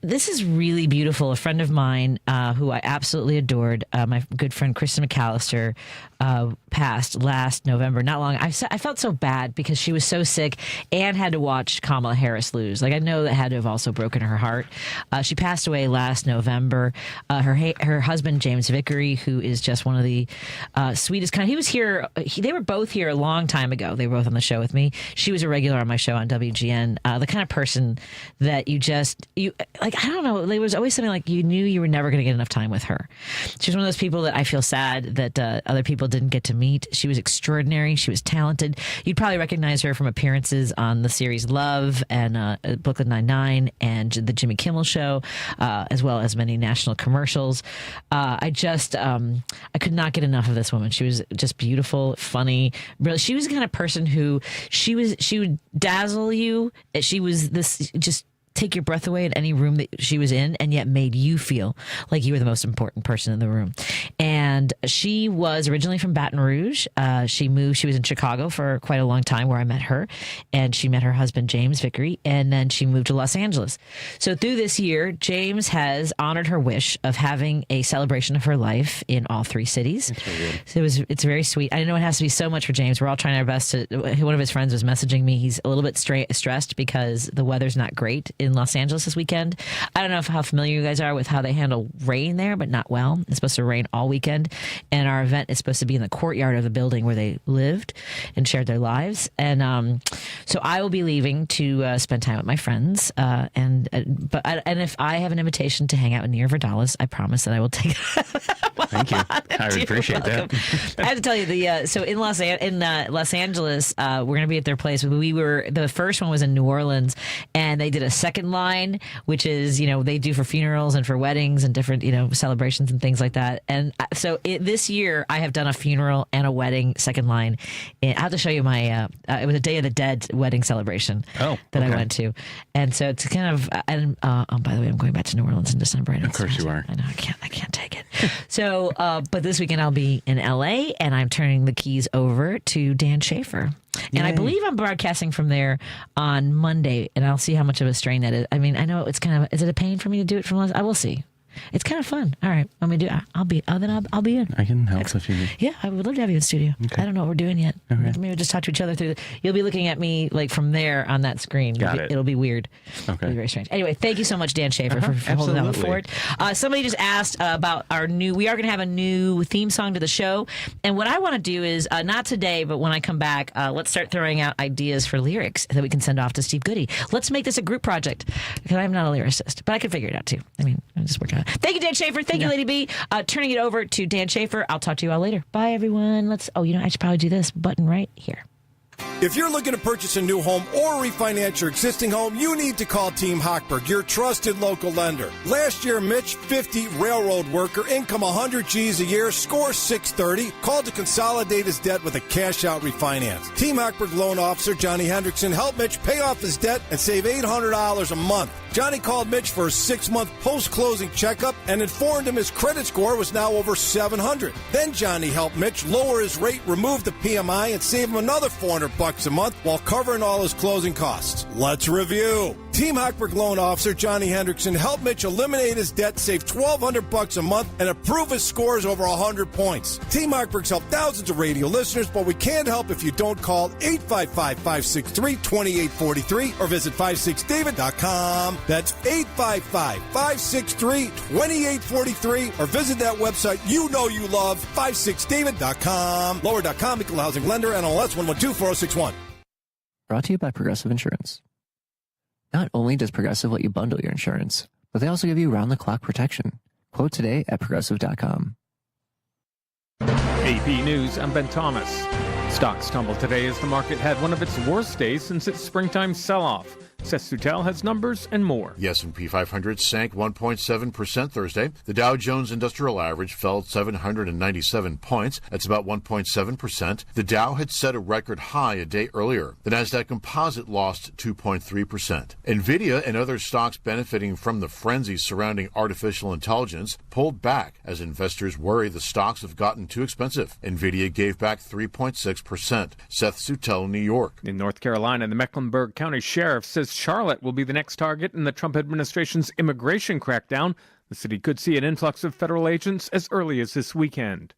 This is really beautiful. A friend of mine who I absolutely adored, my good friend Kristen McAllister, passed last November. Not long. I felt so bad because she was so sick and had to watch Kamala Harris lose. Like I know that had to have also broken her heart. She passed away last November. Her husband James Vickery, who is just one of the sweetest kind. He was here. They were both here a long time ago. They were both on the show with me. She was a regular on my show on WGN. The kind of person that you like, I don't know. There was always something like you knew you were never going to get enough time with her. She was one of those people that I feel sad that other people didn't get to meet. She was extraordinary. She was talented. You'd probably recognize her from appearances on the series Love and Brooklyn Nine-Nine and the Jimmy Kimmel Show, as well as many national commercials. I could not get enough of this woman. She was just beautiful, funny. Really, she was the kind of person who she would dazzle you. She was this just take your breath away in any room that she was in, and yet made you feel like you were the most important person in the room. And she was originally from Baton Rouge. She was in Chicago for quite a long time where I met her, and she met her husband, James Vickery, and then she moved to Los Angeles. So through this year, James has honored her wish of having a celebration of her life in all 3 cities. That's really good. It's very sweet. I know it has to be so much for James. We're all trying our best to. One of his friends was messaging me. He's a little bit stressed because the weather's not great in Los Angeles this weekend. I don't know how familiar you guys are with how they handle rain there, but not well. It's supposed to rain all weekend, and our event is supposed to be in the courtyard of the building where they lived and shared their lives. And so I will be leaving to spend time with my friends. And if I have an invitation to hang out in Nir Vardalos, I promise that I will take it. Thank you. I would appreciate that. I have to tell you, so in Los Angeles, we're going to be at their place. The first one was in New Orleans, and they did a second second line, which is, they do for funerals and for weddings and different, celebrations and things like that. And so this year I have done a funeral and a wedding second line. And I have to show you my, it was a Day of the Dead wedding celebration I went to. And so it's kind of, by the way, I'm going back to New Orleans in December. Of course you are. I know, I can't take it. So, but this weekend I'll be in LA and I'm turning the keys over to Dan Schaefer. And I believe I'm broadcasting from there on Monday, and I'll see how much of a strain that is. I mean, I know it's kind of, is it a pain for me to do it from Los? I will see. It's kind of fun. All right, let me do it. I'll be in. I can help if you. Yeah, I would love to have you in the studio. Okay. I don't know what we're doing yet. Okay. Maybe we'll just talk to each other through. You'll be looking at me like from there on that screen. It'll be weird. Okay. It'll be very strange. Anyway, thank you so much, Dan Schaefer, for holding down the fort. Somebody just asked about we are going to have a new theme song to the show. And what I want to do is, not today, but when I come back, let's start throwing out ideas for lyrics that we can send off to Steve Goody. Let's make this a group project, because I'm not a lyricist, but I can figure it out too. I mean, I'm just working on it. Thank you, Dan Schaefer. Thank you, Lady B. Turning it over to Dan Schaefer. I'll talk to you all later. Bye, everyone. I should probably do this button right here. If you're looking to purchase a new home or refinance your existing home, you need to call Team Hochberg, your trusted local lender. Last year, Mitch, 50, railroad worker, income 100 G's a year, score 630, called to consolidate his debt with a cash-out refinance. Team Hochberg loan officer Johnny Hendrickson helped Mitch pay off his debt and save $800 a month. Johnny called Mitch for a 6-month post-closing checkup and informed him his credit score was now over 700. Then Johnny helped Mitch lower his rate, remove the PMI, and save him another $400 a month while covering all his closing costs. Let's review. Team Hochberg loan officer Johnny Hendrickson helped Mitch eliminate his debt, save $1,200 a month, and improve his scores over 100 points. Team Hochberg's helped thousands of radio listeners, but we can't help if you don't call 855-563-2843 or visit 56david.com. That's 855-563-2843 or visit that website you love, 56david.com. Lower.com, equal housing lender, NLS 1124061. Brought to you by Progressive Insurance. Not only does Progressive let you bundle your insurance, but they also give you round-the-clock protection. Quote today at Progressive.com. AP News, I'm Ben Thomas. Stocks tumbled today as the market had one of its worst days since its springtime sell-off. Seth Sutel has numbers and more. The S&P 500 sank 1.7% Thursday. The Dow Jones Industrial Average fell 797 points. That's about 1.7%. The Dow had set a record high a day earlier. The Nasdaq Composite lost 2.3%. Nvidia and other stocks benefiting from the frenzy surrounding artificial intelligence pulled back as investors worry the stocks have gotten too expensive. Nvidia gave back 3.6%. Seth Sutel, New York. In North Carolina, the Mecklenburg County Sheriff says Charlotte will be the next target in the Trump administration's immigration crackdown. The city could see an influx of federal agents as early as this weekend.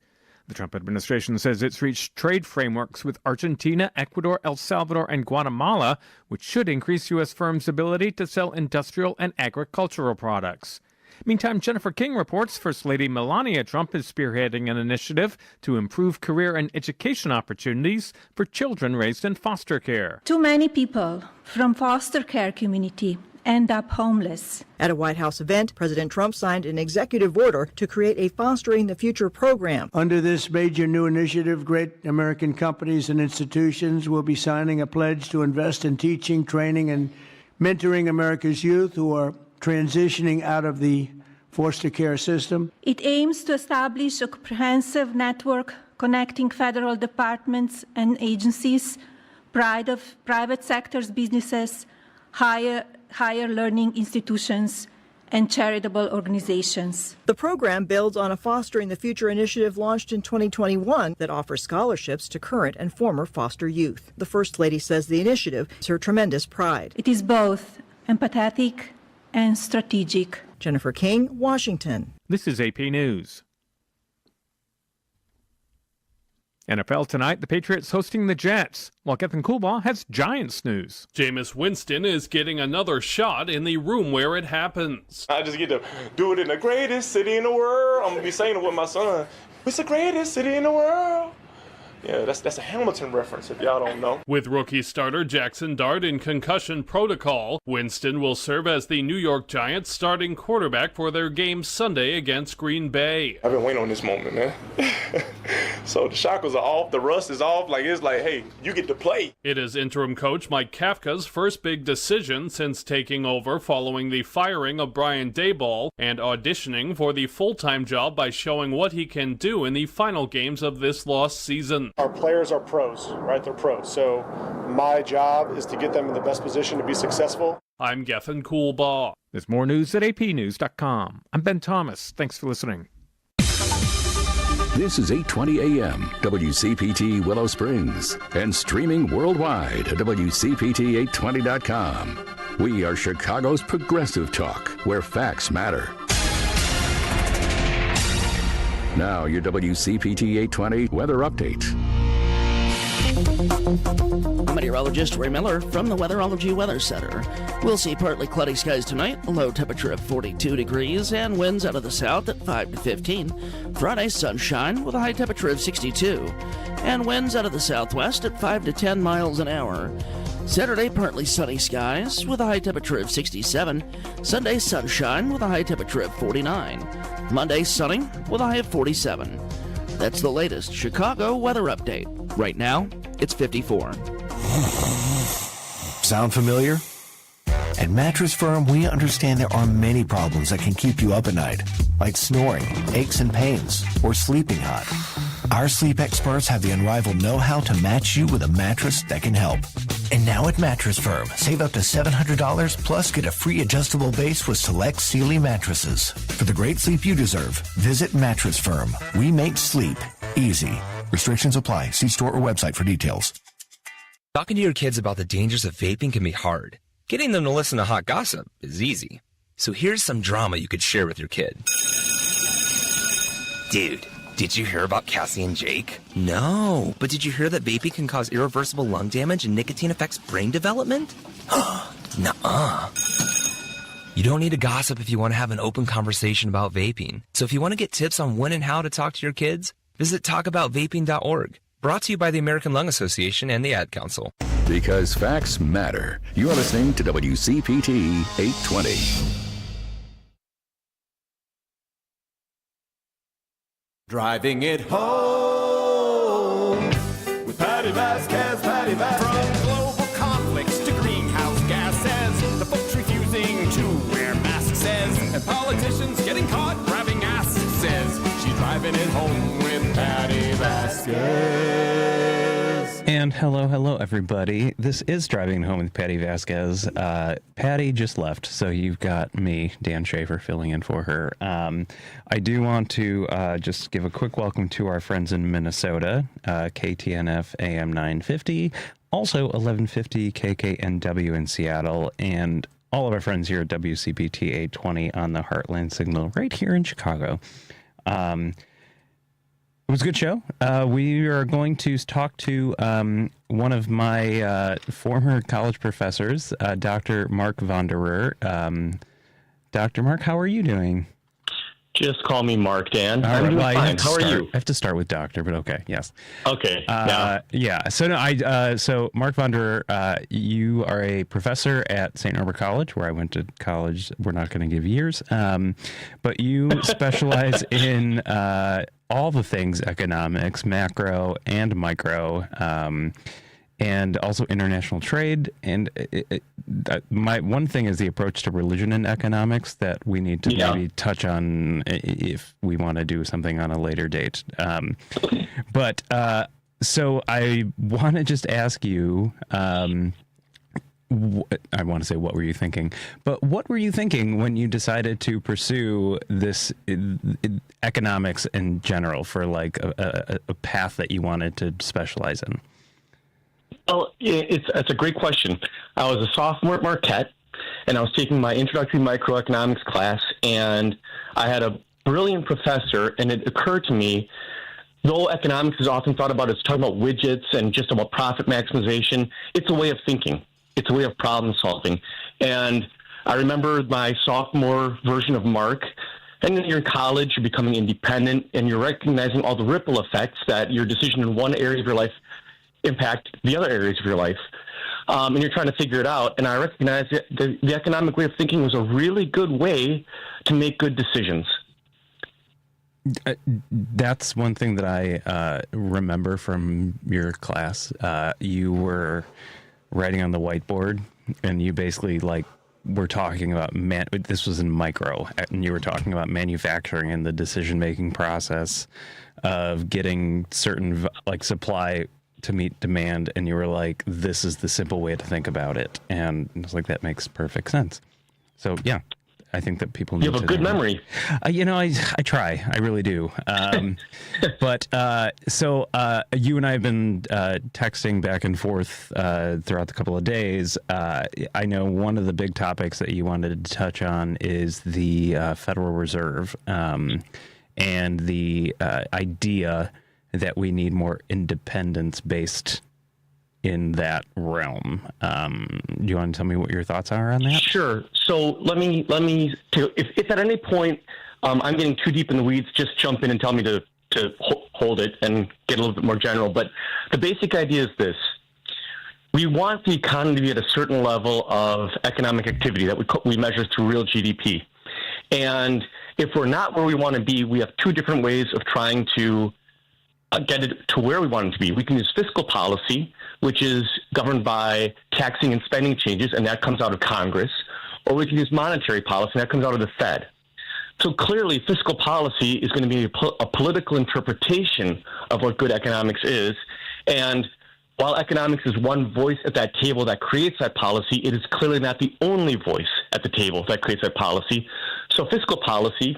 The Trump administration says it's reached trade frameworks with Argentina, Ecuador, El Salvador, and Guatemala, which should increase U.S. firms' ability to sell industrial and agricultural products. Meantime, Jennifer King reports First Lady Melania Trump is spearheading an initiative to improve career and education opportunities for children raised in foster care. Too many people from foster care community end up homeless. At a White House event, President Trump signed an executive order to create a Fostering the Future program. Under this major new initiative, great American companies and institutions will be signing a pledge to invest in teaching, training, and mentoring America's youth who are transitioning out of the foster care system. It aims to establish a comprehensive network connecting federal departments and agencies, private sectors, businesses, higher learning institutions, and charitable organizations. The program builds on a Fostering the Future initiative launched in 2021 that offers scholarships to current and former foster youth. The First Lady says the initiative is her tremendous pride. It is both empathetic and strategic. Jennifer King, Washington. This is AP News. NFL tonight, the Patriots hosting the Jets, while Gethin Coolbaugh has Giants news. Jameis Winston is getting another shot in the room where it happens. I just get to do it in the greatest city in the world. I'm going to be saying it with my son. It's the greatest city in the world. Yeah, that's a Hamilton reference if y'all don't know. With rookie starter Jackson Dart in concussion protocol, Winston will serve as the New York Giants starting quarterback for their game Sunday against Green Bay. I've been waiting on this moment, man. So the shackles are off, the rust is off, it's like, hey, you get to play. It is interim coach Mike Kafka's first big decision since taking over following the firing of Brian Daboll and auditioning for the full-time job by showing what he can do in the final games of this lost season. Our players are pros, right? They're pros. So my job is to get them in the best position to be successful. I'm Geffen Coolbaugh. There's more news at apnews.com. I'm Ben Thomas. Thanks for listening. This is 820 AM, WCPT Willow Springs, and streaming worldwide at WCPT820.com. We are Chicago's progressive talk, where facts matter. Now, your WCPT 820 weather update. I'm meteorologist Ray Miller from the Weatherology Weather Center. We'll see partly cloudy skies tonight, a low temperature of 42 degrees, and winds out of the south at 5 to 15. Friday, sunshine with a high temperature of 62, and winds out of the southwest at 5 to 10 miles an hour. Saturday, partly sunny skies with a high temperature of 67. Sunday, sunshine with a high temperature of 49. Monday, sunny with a high of 47. That's the latest Chicago weather update. Right now, it's 54. Sound familiar? At Mattress Firm, we understand there are many problems that can keep you up at night, like snoring, aches and pains, or sleeping hot. Our sleep experts have the unrivaled know-how to match you with a mattress that can help. And now at Mattress Firm, save up to $700 plus get a free adjustable base with select Sealy mattresses. For the great sleep you deserve, visit Mattress Firm. We make sleep easy. Restrictions apply. See store or website for details. Talking to your kids about the dangers of vaping can be hard. Getting them to listen to hot gossip is easy. So here's some drama you could share with your kid. Dude, did you hear about Cassie and Jake? No, but did you hear that vaping can cause irreversible lung damage and nicotine affects brain development? Nuh-uh. You don't need to gossip if you want to have an open conversation about vaping. So if you want to get tips on when and how to talk to your kids, visit talkaboutvaping.org. Brought to you by the American Lung Association and the Ad Council. Because facts matter. You're listening to WCPT 820. Driving it home with Patti Vasquez, Patti Vasquez. From global conflicts to greenhouse gases, the folks refusing to wear masks says, and politicians getting caught grabbing asses says, she's driving it home with Patti Vasquez. And hello, everybody. This is Driving Home with Patti Vasquez. Patti just left, so you've got me, Dan Schaefer, filling in for her. I do want to just give a quick welcome to our friends in Minnesota, KTNF AM 950, also 1150 KKNW in Seattle, and all of our friends here at WCPT 820 on the Heartland Signal right here in Chicago. It was a good show. We are going to talk to one of my former college professors, Dr. Mark Vonderer. Dr. Mark, how are you doing? Just call me Mark, Dan. I'm doing fine. How are you? I have to start with doctor, but okay, yes. Okay. Yeah. So so Mark Vonderer, you are a professor at St. Norbert College, where I went to college. We're not going to give years, but you specialize in all the things economics, macro and micro, and also international trade. And my one thing is the approach to religion in economics that we need to maybe touch on if we want to do something on a later date. But so I want to just ask you, I want to say, what were you thinking? But what were you thinking when you decided to pursue this economics in general for like a path that you wanted to specialize in? Well, it's a great question. I was a sophomore at Marquette, and I was taking my introductory microeconomics class, and I had a brilliant professor, and it occurred to me, though economics is often thought about as talking about widgets and just about profit maximization, it's a way of thinking. It's a way of problem solving. And I remember my sophomore version of Mark And then you're in college, you're becoming independent, and you're recognizing all the ripple effects that your decision in one area of your life impact the other areas of your life. And you're trying to figure it out. And I recognize that the economic way of thinking was a really good way to make good decisions. That's one thing that I remember from your class. You were writing on the whiteboard, and you basically were talking about this was in micro, and you were talking about manufacturing and the decision-making process of getting certain supply to meet demand, and you were like, this is the simple way to think about it. And it's like, that makes perfect sense. So yeah, I think that people need to... You have a good memory. I try. I really do. But so you and I have been texting back and forth throughout the couple of days. I know one of the big topics that you wanted to touch on is the Federal Reserve and the idea that we need more independence based in that realm. Do you want to tell me what your thoughts are on that? Sure. So let me if at any point I'm getting too deep in the weeds, just jump in and tell me to hold it and get a little bit more general. But the basic idea is this. We want the economy to be at a certain level of economic activity that we measure through real GDP. And if we're not where we want to be, we have two different ways of trying to get it to where we want it to be. We can use fiscal policy, which is governed by taxing and spending changes, and that comes out of Congress, or we can use monetary policy, and that comes out of the Fed. So clearly, fiscal policy is going to be a political interpretation of what good economics is, and while economics is one voice at that table that creates that policy, it is clearly not the only voice at the table that creates that policy. So fiscal policy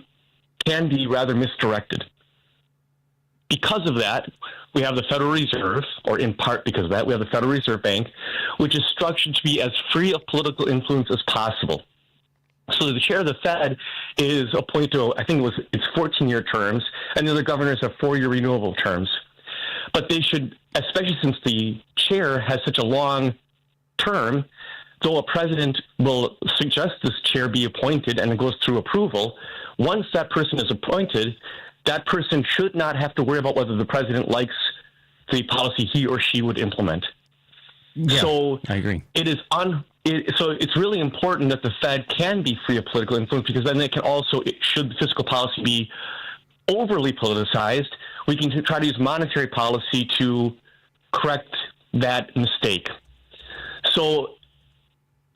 can be rather misdirected. Because of that, we have the Federal Reserve, or in part because of that, we have the Federal Reserve Bank, which is structured to be as free of political influence as possible. So the chair of the Fed is appointed to, I think it's 14-year terms, and the other governors have 4-year renewable terms. But they should, especially since the chair has such a long term, though a president will suggest this chair be appointed and it goes through approval, once that person is appointed, that person should not have to worry about whether the president likes the policy he or she would implement. Yeah, so I agree. So it's really important that the Fed can be free of political influence, because then they can also, should fiscal policy be overly politicized, we can try to use monetary policy to correct that mistake. So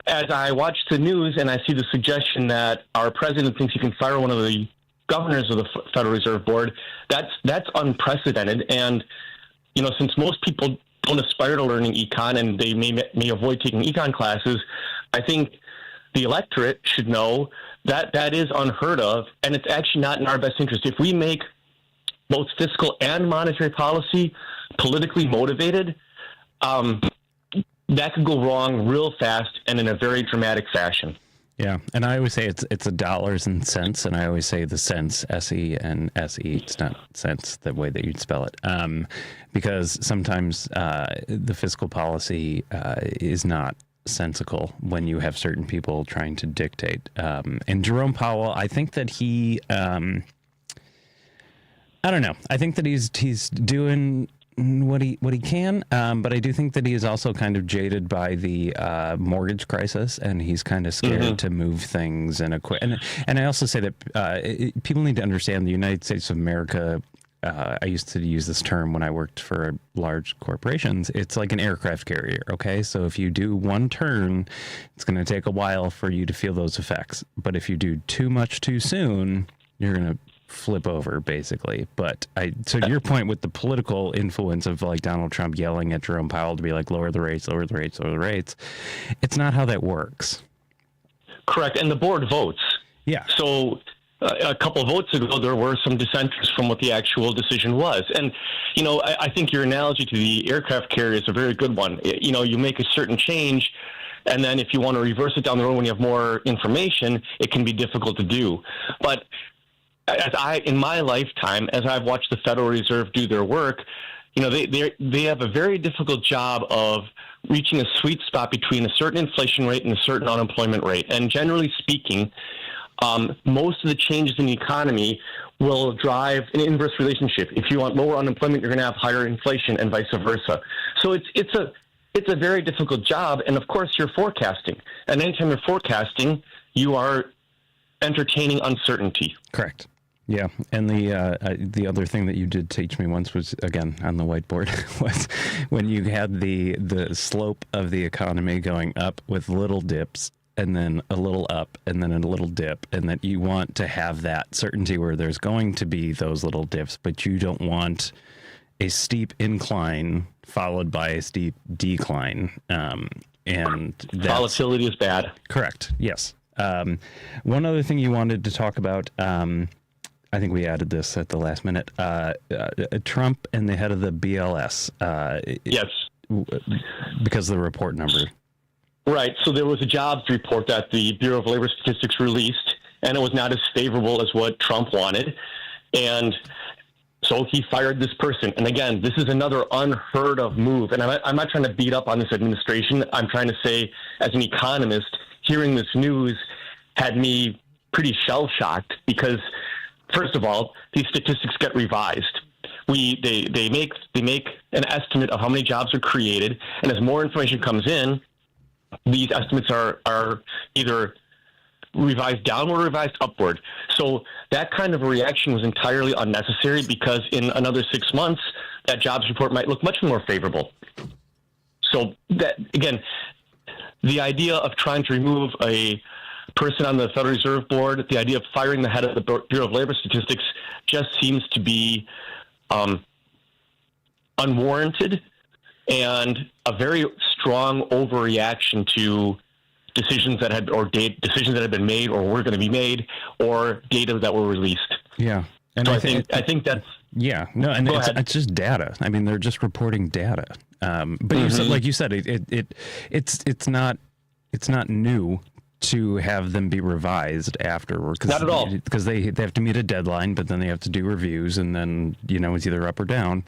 as I watch the news and I see the suggestion that our president thinks he can fire one of the governors of the Federal Reserve Board, that's unprecedented. And, since most people don't aspire to learning econ and they may avoid taking econ classes, I think the electorate should know that that is unheard of, and it's actually not in our best interest. If we make both fiscal and monetary policy politically motivated, that could go wrong real fast and in a very dramatic fashion. Yeah, and I always say it's a dollars and cents, and I always say the cents, S-E-N-S-E. It's not cents the way that you'd spell it, because sometimes the fiscal policy is not sensical when you have certain people trying to dictate. And Jerome Powell, I think that he, I don't know. I think that he's doing what he can, but I do think that he is also kind of jaded by the mortgage crisis, and he's kind of scared to move things and I also say that people need to understand the United States of America. I used to use this term when I worked for large corporations. It's like an aircraft carrier, okay? So if you do one turn, it's going to take a while for you to feel those effects. But if you do too much too soon, you're going to flip over, basically. But to your point with the political influence of like Donald Trump yelling at Jerome Powell to be like, lower the rates, lower the rates, lower the rates, it's not how that works. Correct. And the board votes. Yeah. So a couple of votes ago, there were some dissenters from what the actual decision was. And, I think your analogy to the aircraft carrier is a very good one. You make a certain change, and then if you want to reverse it down the road when you have more information, it can be difficult to do. But in my lifetime, as I've watched the Federal Reserve do their work, they have a very difficult job of reaching a sweet spot between a certain inflation rate and a certain unemployment rate. And generally speaking, most of the changes in the economy will drive an inverse relationship. If you want lower unemployment, you're going to have higher inflation, and vice versa. So it's a very difficult job, and of course you're forecasting. And anytime you're forecasting, you are entertaining uncertainty. Correct. Yeah, and the other thing that you did teach me once was, again, on the whiteboard, was when you had the slope of the economy going up with little dips, and then a little up, and then a little dip, and that you want to have that certainty where there's going to be those little dips, but you don't want a steep incline followed by a steep decline. And volatility is bad. Correct. Yes. One other thing you wanted to talk about, I think we added this at the last minute, Trump and the head of the BLS. Yes. Because of the report number. Right. So there was a jobs report that the Bureau of Labor Statistics released, and it was not as favorable as what Trump wanted. And so he fired this person. And again, this is another unheard of move. And I'm not trying to beat up on this administration. I'm trying to say, as an economist, hearing this news had me pretty shell-shocked because, first of all, these statistics get revised. They make an estimate of how many jobs are created, and as more information comes in, these estimates are either revised downward or revised upward. So that kind of a reaction was entirely unnecessary because in another 6 months, that jobs report might look much more favorable. So that, again, the idea of trying to remove a person on the Federal Reserve Board, the idea of firing the head of the Bureau of Labor Statistics just seems to be unwarranted and a very strong overreaction to decisions that had been made or were going to be made or data that were released. Yeah. And so I think that's... Yeah. No, and it's just data. I mean, they're just reporting data. But you said, like you said, it's not new to have them be revised afterward. Not at all. Because they have to meet a deadline, but then they have to do reviews, and then, it's either up or down.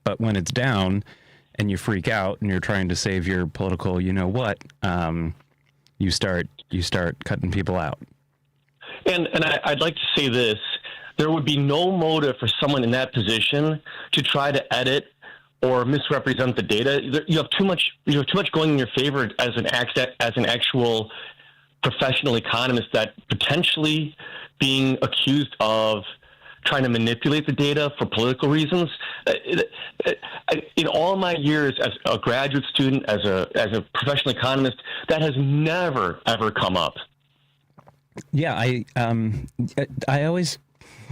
But when it's down and you freak out and you're trying to save your political, you start cutting people out. And I'd like to say this. There would be no motive for someone in that position to try to edit or misrepresent the data. You have too much going in your favor as an actual professional economist that potentially being accused of trying to manipulate the data for political reasons. In all my years as a graduate student, as a professional economist, that has never ever come up. Yeah, I always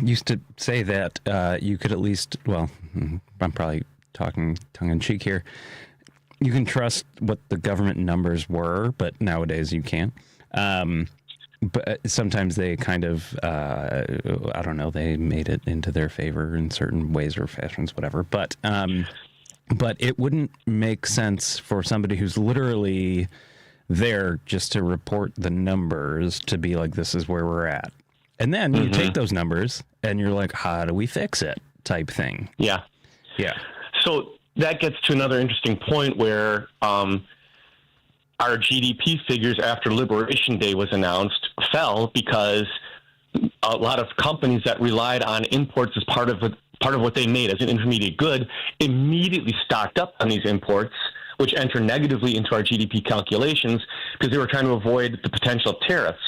used to say that you could at least, well, I'm probably talking tongue-in-cheek here, you can trust what the government numbers were, but nowadays you can't. But sometimes they kind of, I don't know, they made it into their favor in certain ways or fashions, whatever. But it wouldn't make sense for somebody who's literally there just to report the numbers to be like, this is where we're at. And then you take those numbers and you're like, how do we fix it type thing? Yeah. Yeah. So that gets to another interesting point where our GDP figures after Liberation Day was announced fell because a lot of companies that relied on imports as part of what they made as an intermediate good immediately stocked up on these imports, which enter negatively into our GDP calculations because they were trying to avoid the potential tariffs.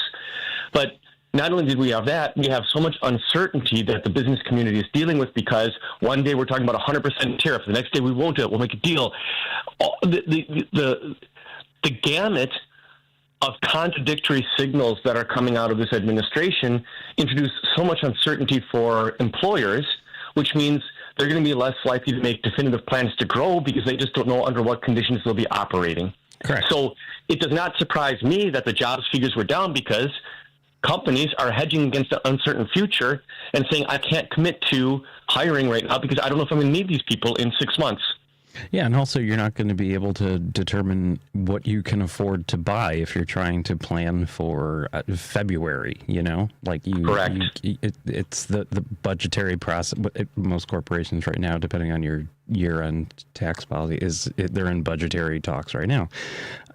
But not only did we have that, we have so much uncertainty that the business community is dealing with because one day we're talking about 100% tariff, the next day we won't do it, we'll make a deal. The gamut of contradictory signals that are coming out of this administration introduce so much uncertainty for employers, which means they're going to be less likely to make definitive plans to grow because they just don't know under what conditions they'll be operating. Correct. So it does not surprise me that the jobs figures were down because companies are hedging against an uncertain future and saying, I can't commit to hiring right now because I don't know if I'm going to need these people in 6 months. Yeah, and also you're not going to be able to determine what you can afford to buy if you're trying to plan for February, Like Correct. It's the budgetary process. Most corporations right now, depending on your year-end tax policy, they're in budgetary talks right now.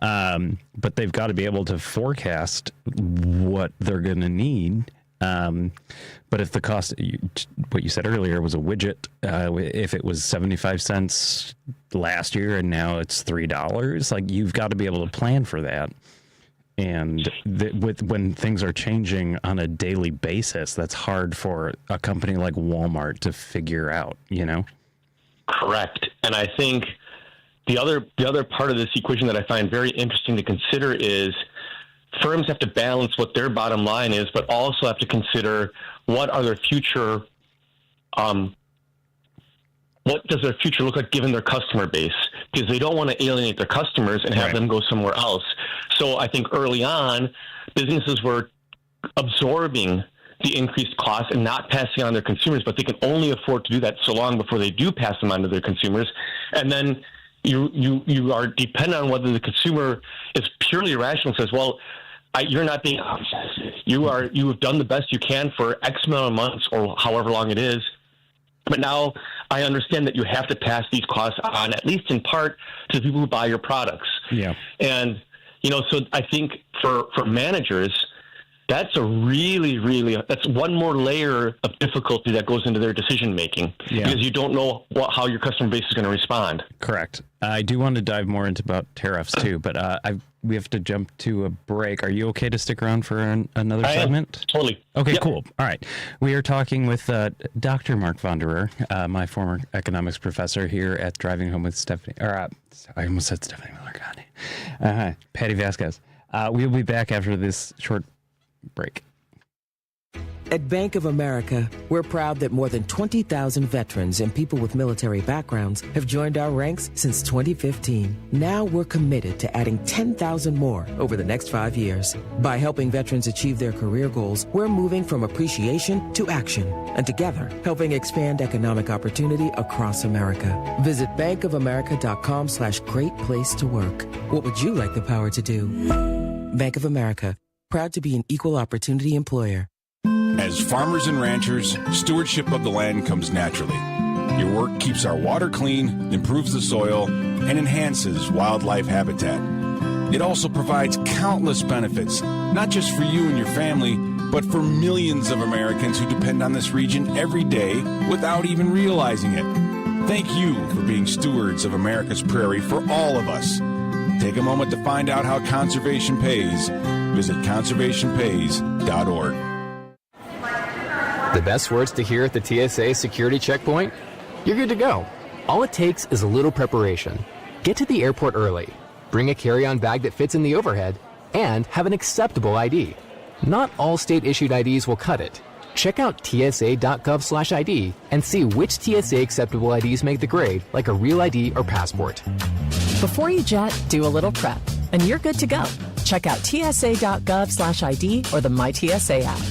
But they've got to be able to forecast what they're going to need. But if the cost, what you said earlier, was a widget, if it was 75 cents last year and now it's $3, like you've got to be able to plan for that. And when things are changing on a daily basis, that's hard for a company like Walmart to figure out, Correct. And I think the other part of this equation that I find very interesting to consider is firms have to balance what their bottom line is, but also have to consider what are their future, what does their future look like given their customer base? Because they don't want to alienate their customers and have them go somewhere else. So I think early on, businesses were absorbing the increased costs and not passing on their consumers, but they can only afford to do that so long before they do pass them on to their consumers. And then you are dependent on whether the consumer is purely irrational and says, well, you're not being honest. You have done the best you can for X amount of months or however long it is. But now I understand that you have to pass these costs on, at least in part, to the people who buy your products. Yeah. And, so I think for managers, that's that's one more layer of difficulty that goes into their decision making because you don't know how your customer base is going to respond. Correct. I do want to dive more into about tariffs too, but we have to jump to a break. Are you okay to stick around for another segment? Totally. Okay, cool. All right. We are talking with Dr. Mark Vonderer, my former economics professor here at Driving Home with Stephanie. I almost said Stephanie Miller. God. Patti Vasquez. We'll be back after this short break. At Bank of America, we're proud that more than 20,000 veterans and people with military backgrounds have joined our ranks since 2015. Now we're committed to adding 10,000 more over the next 5 years. By helping veterans achieve their career goals, we're moving from appreciation to action, and together helping expand economic opportunity across America. Visit bankofamerica.com/great place to work. What would you like the power to do? Bank of America, proud to be an equal opportunity employer. As farmers and ranchers, stewardship of the land comes naturally. Your work keeps our water clean, improves the soil, and enhances wildlife habitat. It also provides countless benefits, not just for you and your family, but for millions of Americans who depend on this region every day without even realizing it. Thank you for being stewards of America's prairie for all of us. Take a moment to find out how conservation pays. Visit conservationpays.org. The best words to hear at the TSA security checkpoint? You're good to go. All it takes is a little preparation. Get to the airport early, bring a carry-on bag that fits in the overhead, and have an acceptable ID. Not all state-issued IDs will cut it. Check out tsa.gov/ID and see which TSA acceptable IDs make the grade, like a real ID or passport. Before you jet, do a little prep, and you're good to go. Check out tsa.gov/ID or the MyTSA app.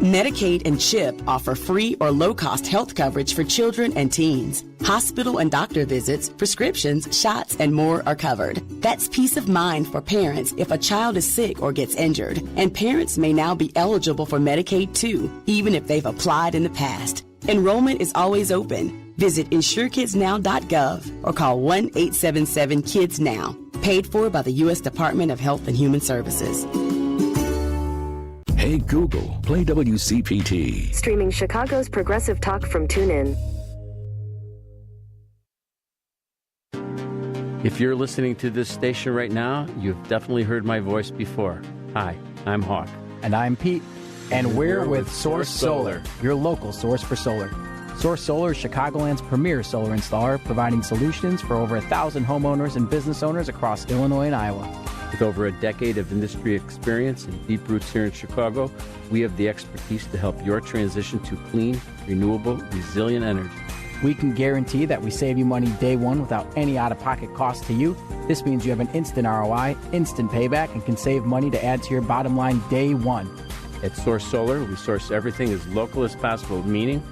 Medicaid and CHIP offer free or low-cost health coverage for children and teens. Hospital and doctor visits, prescriptions, shots, and more are covered. That's peace of mind for parents if a child is sick or gets injured. And parents may now be eligible for Medicaid too, even if they've applied in the past. Enrollment is always open. Visit insurekidsnow.gov or call 1-877-KIDS-NOW. Paid for by the U.S. Department of Health and Human Services. Hey Google, play WCPT. Streaming Chicago's progressive talk from TuneIn. If you're listening to this station right now, you've definitely heard my voice before. Hi, I'm Hawk. And I'm Pete. And we're with Source Solar, your local source for solar. Source Solar is Chicagoland's premier solar installer, providing solutions for over 1,000 homeowners and business owners across Illinois and Iowa. With over a decade of industry experience and deep roots here in Chicago, we have the expertise to help your transition to clean, renewable, resilient energy. We can guarantee that we save you money day one without any out-of-pocket cost to you. This means you have an instant ROI, instant payback, and can save money to add to your bottom line day one. At Source Solar, we source everything as local as possible, meaning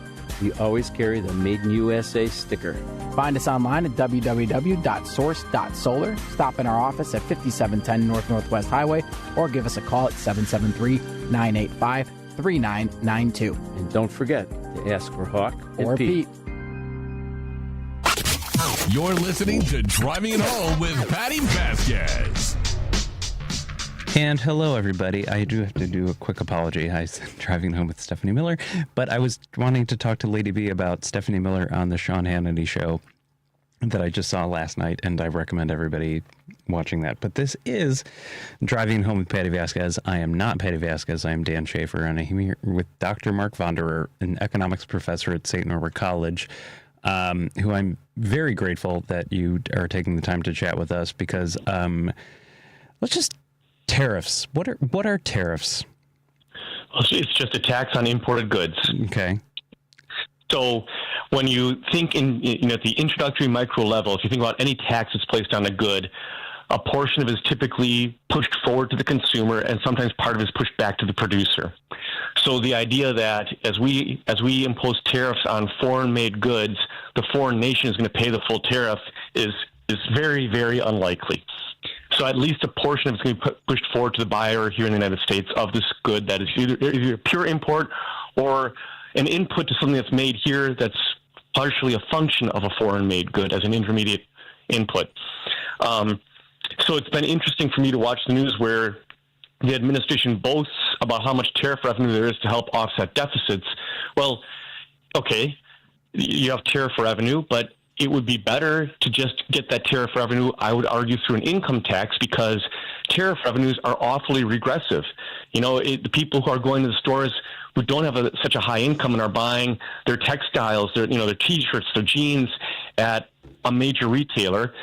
we always carry the Made in USA sticker. Find us online at www.source.solar. Stop in our office at 5710 North Northwest Highway or give us a call at 773-985-3992. And don't forget to ask for Hawk or Pete. You're listening to Driving It Home with Patti Vasquez. And hello, everybody. I do have to do a quick apology. I was driving home with Stephanie Miller, but I was wanting to talk to Lady B about Stephanie Miller on the Sean Hannity show that I just saw last night, and I recommend everybody watching that. But this is Driving Home with Patti Vasquez. I am not Patti Vasquez. I am Dan Schaefer, and I'm here with Dr. Mark Vonderer, an economics professor at St. Norbert College, who I'm very grateful that you are taking the time to chat with us because let's just... Tariffs. What are tariffs? Well, it's just a tax on imported goods. Okay. So when you think at the introductory micro level, if you think about any tax that's placed on a good, a portion of it is typically pushed forward to the consumer, and sometimes part of it is pushed back to the producer. So the idea that as we impose tariffs on foreign-made goods, the foreign nation is going to pay the full tariff is very, very unlikely. So at least a portion of it's going to be pushed forward to the buyer here in the United States of this good that is either pure import or an input to something that's made here that's partially a function of a foreign-made good as an intermediate input. So it's been interesting for me to watch the news where the administration boasts about how much tariff revenue there is to help offset deficits. Well, okay, you have tariff revenue, but it would be better to just get that tariff revenue, I would argue, through an income tax, because tariff revenues are awfully regressive. The people who are going to the stores who don't have such a high income and are buying their textiles, their T-shirts, their jeans at a major retailer,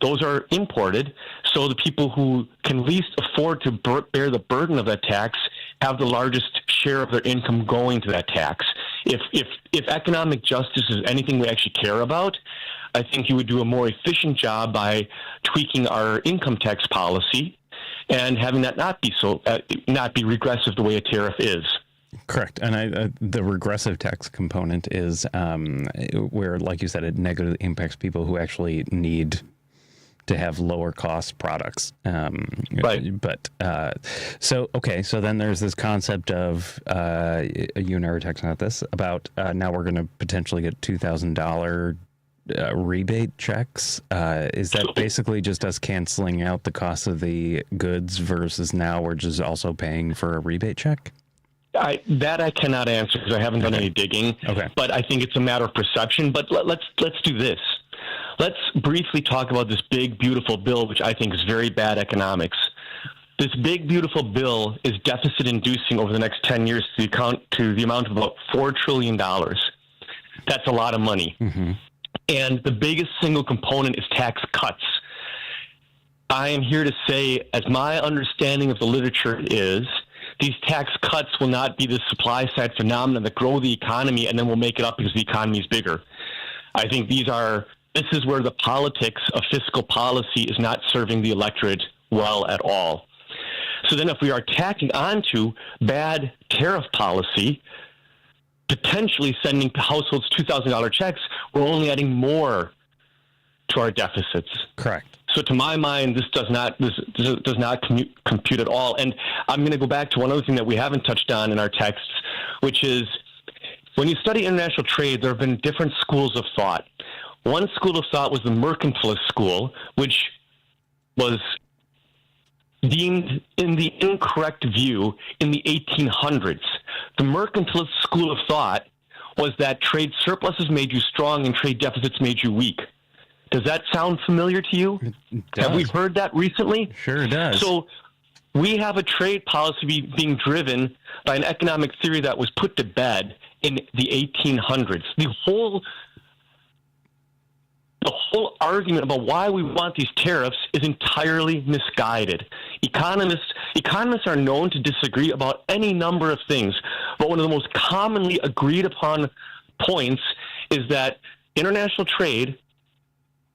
those are imported. So the people who can least afford to bear the burden of that tax have the largest share of their income going to that tax. If economic justice is anything we actually care about, I think you would do a more efficient job by tweaking our income tax policy and having that not be regressive the way a tariff is. Correct. And the regressive tax component is where, like you said, it negatively impacts people who actually need to have lower cost products. Right. But so then there's this concept of you and I were texting about this about now we're going to potentially get $2,000 rebate checks. Is that basically just us canceling out the cost of the goods versus now we're just also paying for a rebate check? I cannot answer because I haven't done any digging. Okay. But I think it's a matter of perception. But let's do this. Let's briefly talk about this big, beautiful bill, which I think is very bad economics. This big, beautiful bill is deficit-inducing over the next 10 years to the amount of about $4 trillion. That's a lot of money. Mm-hmm. And the biggest single component is tax cuts. I am here to say, as my understanding of the literature is, these tax cuts will not be the supply-side phenomenon that grow the economy and then we'll make it up because the economy is bigger. I think this is where the politics of fiscal policy is not serving the electorate well at all. So then if we are tacking onto bad tariff policy, potentially sending households $2,000 checks, we're only adding more to our deficits. Correct. So to my mind, this does not compute at all. And I'm going to go back to one other thing that we haven't touched on in our texts, which is when you study international trade, there have been different schools of thought. One school of thought was the mercantilist school, which was deemed in the incorrect view in the 1800s. The mercantilist school of thought was that trade surpluses made you strong and trade deficits made you weak. Does that sound familiar to you? Have we heard that recently? Sure does. So we have a trade policy being driven by an economic theory that was put to bed in the 1800s. The whole argument about why we want these tariffs is entirely misguided. Economists are known to disagree about any number of things, but one of the most commonly agreed upon points is that international trade,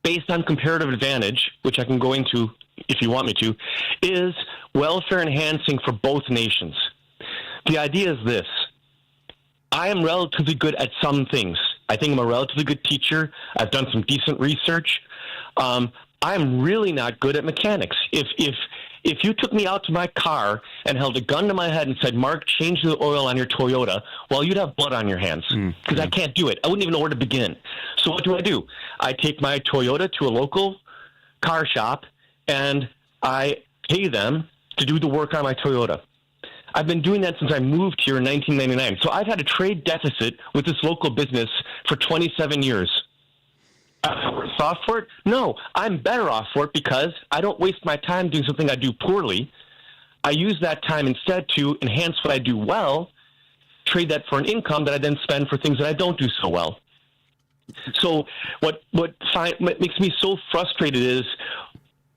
based on comparative advantage, which I can go into if you want me to, is welfare enhancing for both nations. The idea is this. I am relatively good at some things. I think I'm a relatively good teacher. I've done some decent research. I'm really not good at mechanics. If you took me out to my car and held a gun to my head and said, Mark, change the oil on your Toyota, well, you'd have blood on your hands because I can't do it. I wouldn't even know where to begin. So what do? I take my Toyota to a local car shop and I pay them to do the work on my Toyota. I've been doing that since I moved here in 1999. So I've had a trade deficit with this local business for 27 years. Worse off for it? No, I'm better off for it because I don't waste my time doing something I do poorly. I use that time instead to enhance what I do well, trade that for an income that I then spend for things that I don't do so well. So what makes me so frustrated is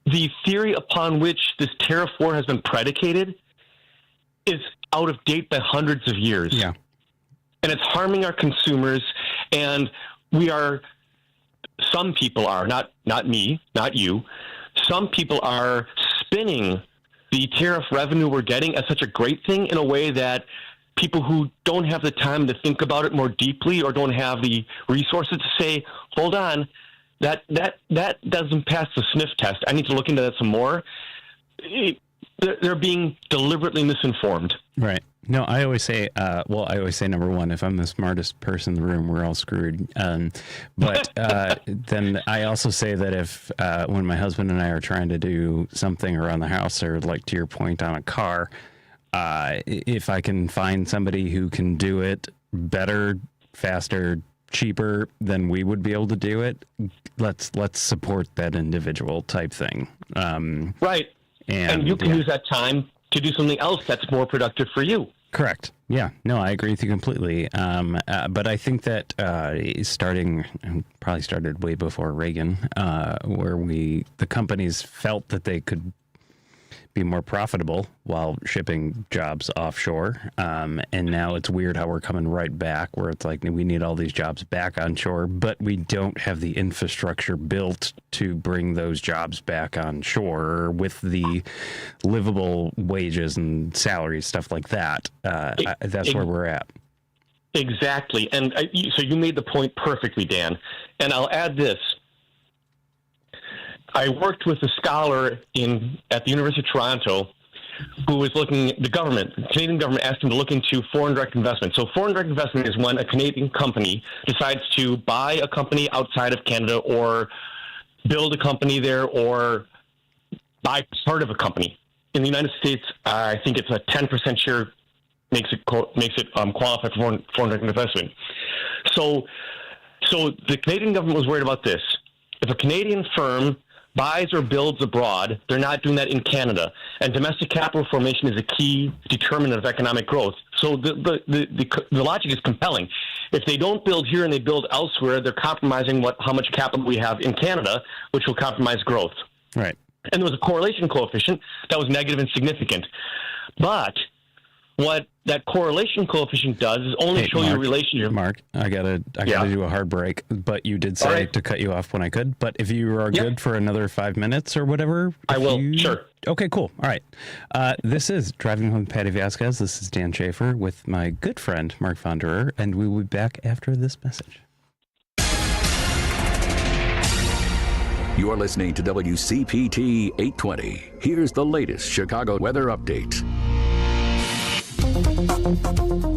the theory upon which this tariff war has been predicated is out of date by hundreds of years. Yeah. And it's harming our consumers, and some people are, not me, not you, some people are spinning the tariff revenue we're getting as such a great thing in a way that people who don't have the time to think about it more deeply or don't have the resources to say, hold on, that doesn't pass the sniff test. I need to look into that some more. They're being deliberately misinformed. Right. No, I always say, number one, if I'm the smartest person in the room, we're all screwed. But then I also say that if when my husband and I are trying to do something around the house, or like to your point on a car, if I can find somebody who can do it better, faster, cheaper than we would be able to do it, let's support that individual type thing. Right. And you can use that time to do something else that's more productive for you. Correct. Yeah. No, I agree with you completely. But I think that probably started way before Reagan, where the companies felt that they could be more profitable while shipping jobs offshore. And now it's weird how we're coming right back, where it's like we need all these jobs back on shore, but we don't have the infrastructure built to bring those jobs back on shore with the livable wages and salaries, stuff like that. That's where we're at. Exactly. And so you made the point perfectly, Dan. And I'll add this. I worked with a scholar at the University of Toronto who was the Canadian government asked him to look into foreign direct investment. So foreign direct investment is when a Canadian company decides to buy a company outside of Canada or build a company there or buy part of a company. In the United States, I think it's a 10% share makes it qualify for foreign direct investment. So the Canadian government was worried about this. If a Canadian firm buys or builds abroad, they're not doing that in Canada. And domestic capital formation is a key determinant of economic growth. So the logic is compelling. If they don't build here and they build elsewhere, they're compromising how much capital we have in Canada, which will compromise growth. Right. And there was a correlation coefficient that was negative and significant. But what that correlation coefficient does is only show you a relationship. Mark, I gotta do a hard break, but you did say to cut you off when I could. But if you are good for another 5 minutes or whatever, I will. Sure. Okay, cool. All right. This is Driving Home with Patti Vasquez. This is Dan Schaefer with my good friend Mark Vonderer, and we will be back after this message. You're listening to WCPT 820. Here's the latest Chicago weather update.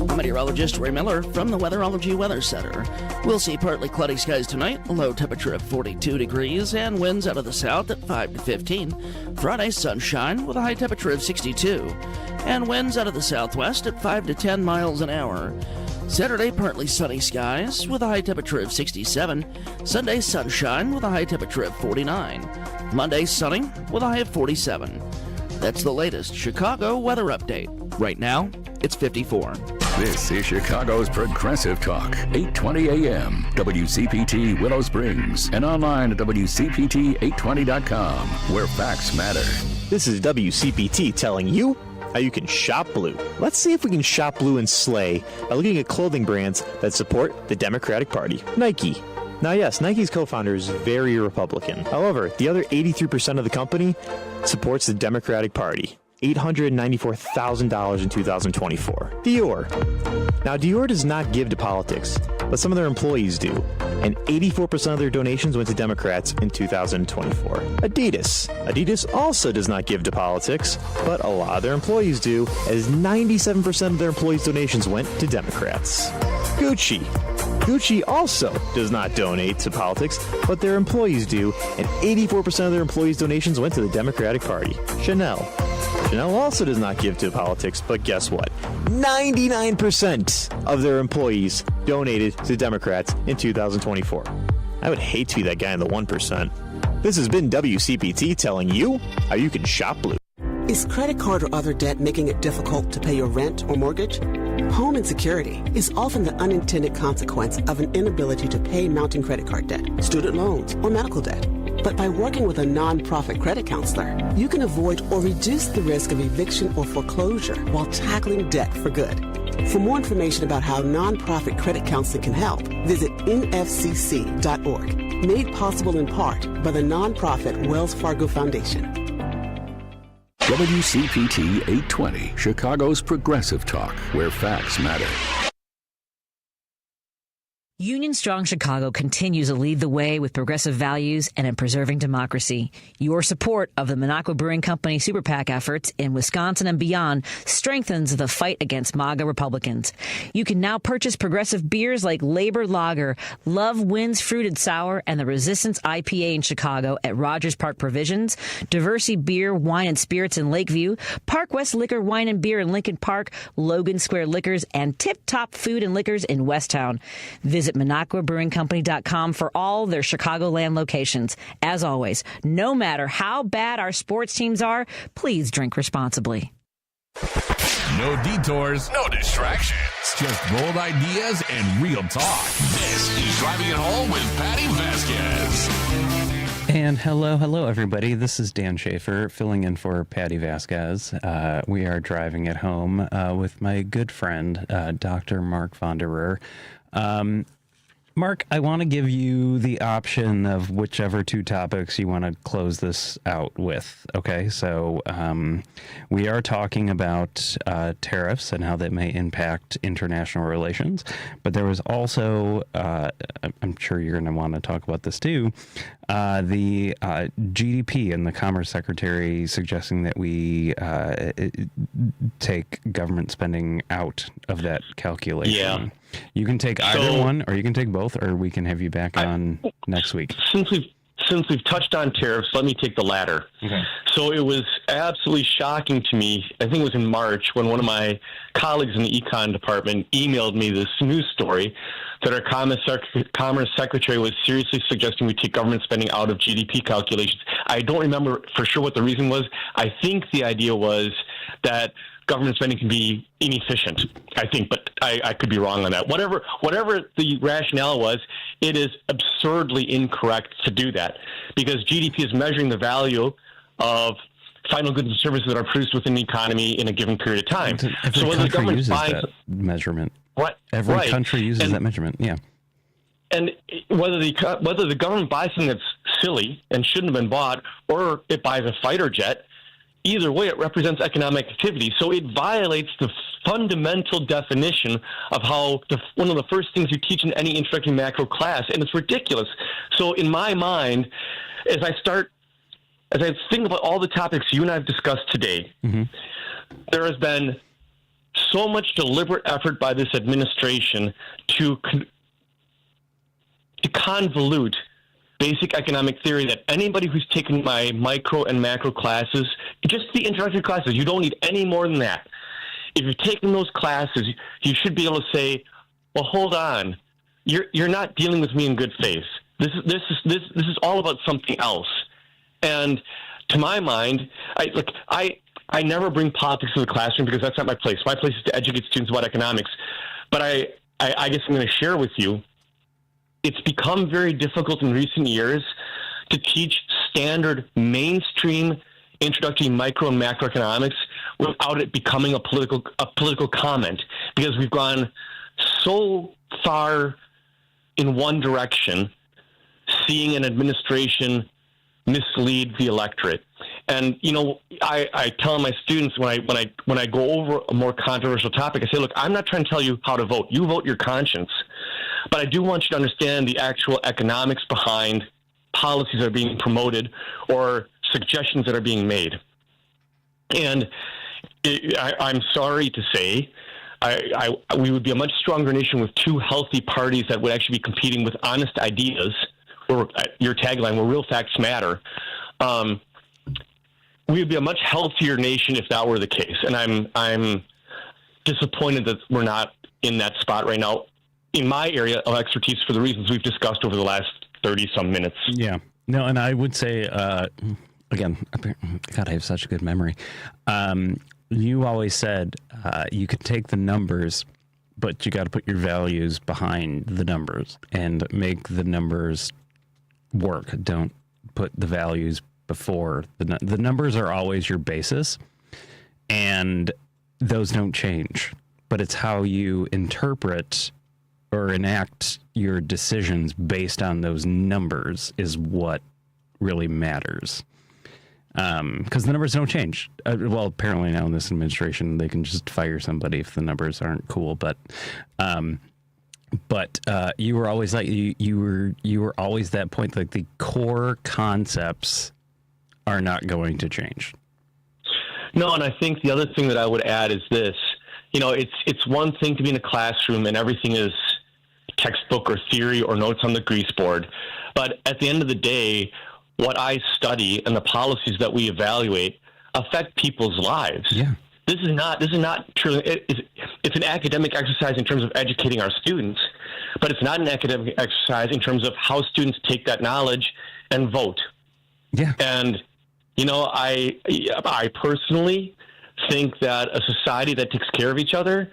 I'm meteorologist Ray Miller from the Weatherology Weather Center. We'll see partly cloudy skies tonight, a low temperature of 42 degrees, and winds out of the south at 5 to 15. Friday, sunshine with a high temperature of 62, and winds out of the southwest at 5 to 10 miles an hour. Saturday, partly sunny skies with a high temperature of 67. Sunday, sunshine with a high temperature of 49. Monday, sunny with a high of 47. That's the latest Chicago weather update. Right now, it's 54. This is Chicago's Progressive Talk, 820 AM, WCPT Willow Springs, and online at WCPT820.com, where facts matter. This is WCPT telling you how you can shop blue. Let's see if we can shop blue and slay by looking at clothing brands that support the Democratic Party. Nike. Now, yes, Nike's co-founder is very Republican. However, the other 83% of the company supports the Democratic Party. $894,000 in 2024. Dior. Now, Dior does not give to politics, but some of their employees do, and 84% of their donations went to Democrats in 2024. Adidas. Adidas also does not give to politics, but a lot of their employees do, as 97% of their employees' donations went to Democrats. Gucci. Gucci also does not donate to politics, but their employees do, and 84% of their employees' donations went to the Democratic Party. Chanel. Chanel also does not give to politics, but guess what? 99% of their employees donated to Democrats in 2024. I would hate to be that guy in the 1%. This has been WCPT telling you how you can shop blue. Is credit card or other debt making it difficult to pay your rent or mortgage? Home insecurity is often the unintended consequence of an inability to pay mounting credit card debt, student loans, or medical debt. But by working with a nonprofit credit counselor, you can avoid or reduce the risk of eviction or foreclosure while tackling debt for good. For more information about how nonprofit credit counseling can help, visit nfcc.org. Made possible in part by the nonprofit Wells Fargo Foundation. WCPT 820, Chicago's Progressive Talk, where facts matter. Union Strong Chicago continues to lead the way with progressive values and in preserving democracy. Your support of the Minocqua Brewing Company Super PAC efforts in Wisconsin and beyond strengthens the fight against MAGA Republicans. You can now purchase progressive beers like Labor Lager, Love Wins Fruited Sour, and the Resistance IPA in Chicago at Rogers Park Provisions, Diversey Beer, Wine, and Spirits in Lakeview, Park West Liquor, Wine, and Beer in Lincoln Park, Logan Square Liquors, and Tip Top Food and Liquors in Westtown. Visit MinocquaBrewingCompany.com for all their Chicagoland locations. As always, no matter how bad our sports teams are, please drink responsibly. No detours, no distractions, just bold ideas and real talk. This is Driving It Home with Patti Vasquez. And hello, everybody. This is Dan Schaefer filling in for Patti Vasquez. We are driving it home with my good friend, Dr. Mark Vonderer. Mark, I want to give you the option of whichever two topics you want to close this out with. Okay, so we are talking about tariffs and how that may impact international relations. But there was also, I'm sure you're going to want to talk about this too, the GDP and the Commerce Secretary suggesting that we take government spending out of that calculation. Yeah. You can take either one, or you can take both, or we can have you back on next week. Since we've touched on tariffs, let me take the latter. Okay. So it was absolutely shocking to me, I think it was in March, when one of my colleagues in the econ department emailed me this news story that our Commerce Secretary was seriously suggesting we take government spending out of GDP calculations. I don't remember for sure what the reason was. I think the idea was that government spending can be inefficient, I think, but I could be wrong on that. Whatever the rationale was, it is absurdly incorrect to do that, because GDP is measuring the value of final goods and services that are produced within the economy in a given period of time. So whether the government uses that measurement. Right. Every country uses that measurement, yeah. And whether the government buys something that's silly and shouldn't have been bought, or it buys a fighter jet, either way, it represents economic activity. So it violates the fundamental definition of how one of the first things you teach in any introductory macro class, and it's ridiculous. So in my mind, as I think about all the topics you and I have discussed today, there has been so much deliberate effort by this administration to convolute basic economic theory that anybody who's taken my micro and macro classes, just the introductory classes, you don't need any more than that. If you've taken those classes, you should be able to say, well, hold on, you're not dealing with me in good faith. This is all about something else. And to my mind, I never bring politics to the classroom because that's not my place. My place is to educate students about economics. But I guess I'm going to share with you, it's become very difficult in recent years to teach standard mainstream introductory micro and macroeconomics without it becoming a political comment, because we've gone so far in one direction, seeing an administration mislead the electorate. And I tell my students when I go over a more controversial topic, I say, look, I'm not trying to tell you how to vote. You vote your conscience, but I do want you to understand the actual economics behind policies that are being promoted or suggestions that are being made. And I'm sorry to say, we would be a much stronger nation with two healthy parties that would actually be competing with honest ideas, or your tagline, where real facts matter. We would be a much healthier nation if that were the case. And I'm disappointed that we're not in that spot right now in my area of expertise for the reasons we've discussed over the last 30-some minutes. Yeah. No, and I would say, again, God, I have such a good memory. You always said you could take the numbers, but you got to put your values behind the numbers and make the numbers work. Don't put the values before the numbers are always your basis, and those don't change, but it's how you interpret or enact your decisions based on those numbers is what really matters. Because the numbers don't change. Well, apparently now in this administration, they can just fire somebody if the numbers aren't cool. But you were always like you were always that point. Like the core concepts are not going to change. No, and I think the other thing that I would add is this. It's one thing to be in a classroom and everything is textbook or theory or notes on the grease board, but at the end of the day, what I study and the policies that we evaluate affect people's lives. Yeah. This is not true. It's an academic exercise in terms of educating our students, but it's not an academic exercise in terms of how students take that knowledge and vote. Yeah. And, I personally think that a society that takes care of each other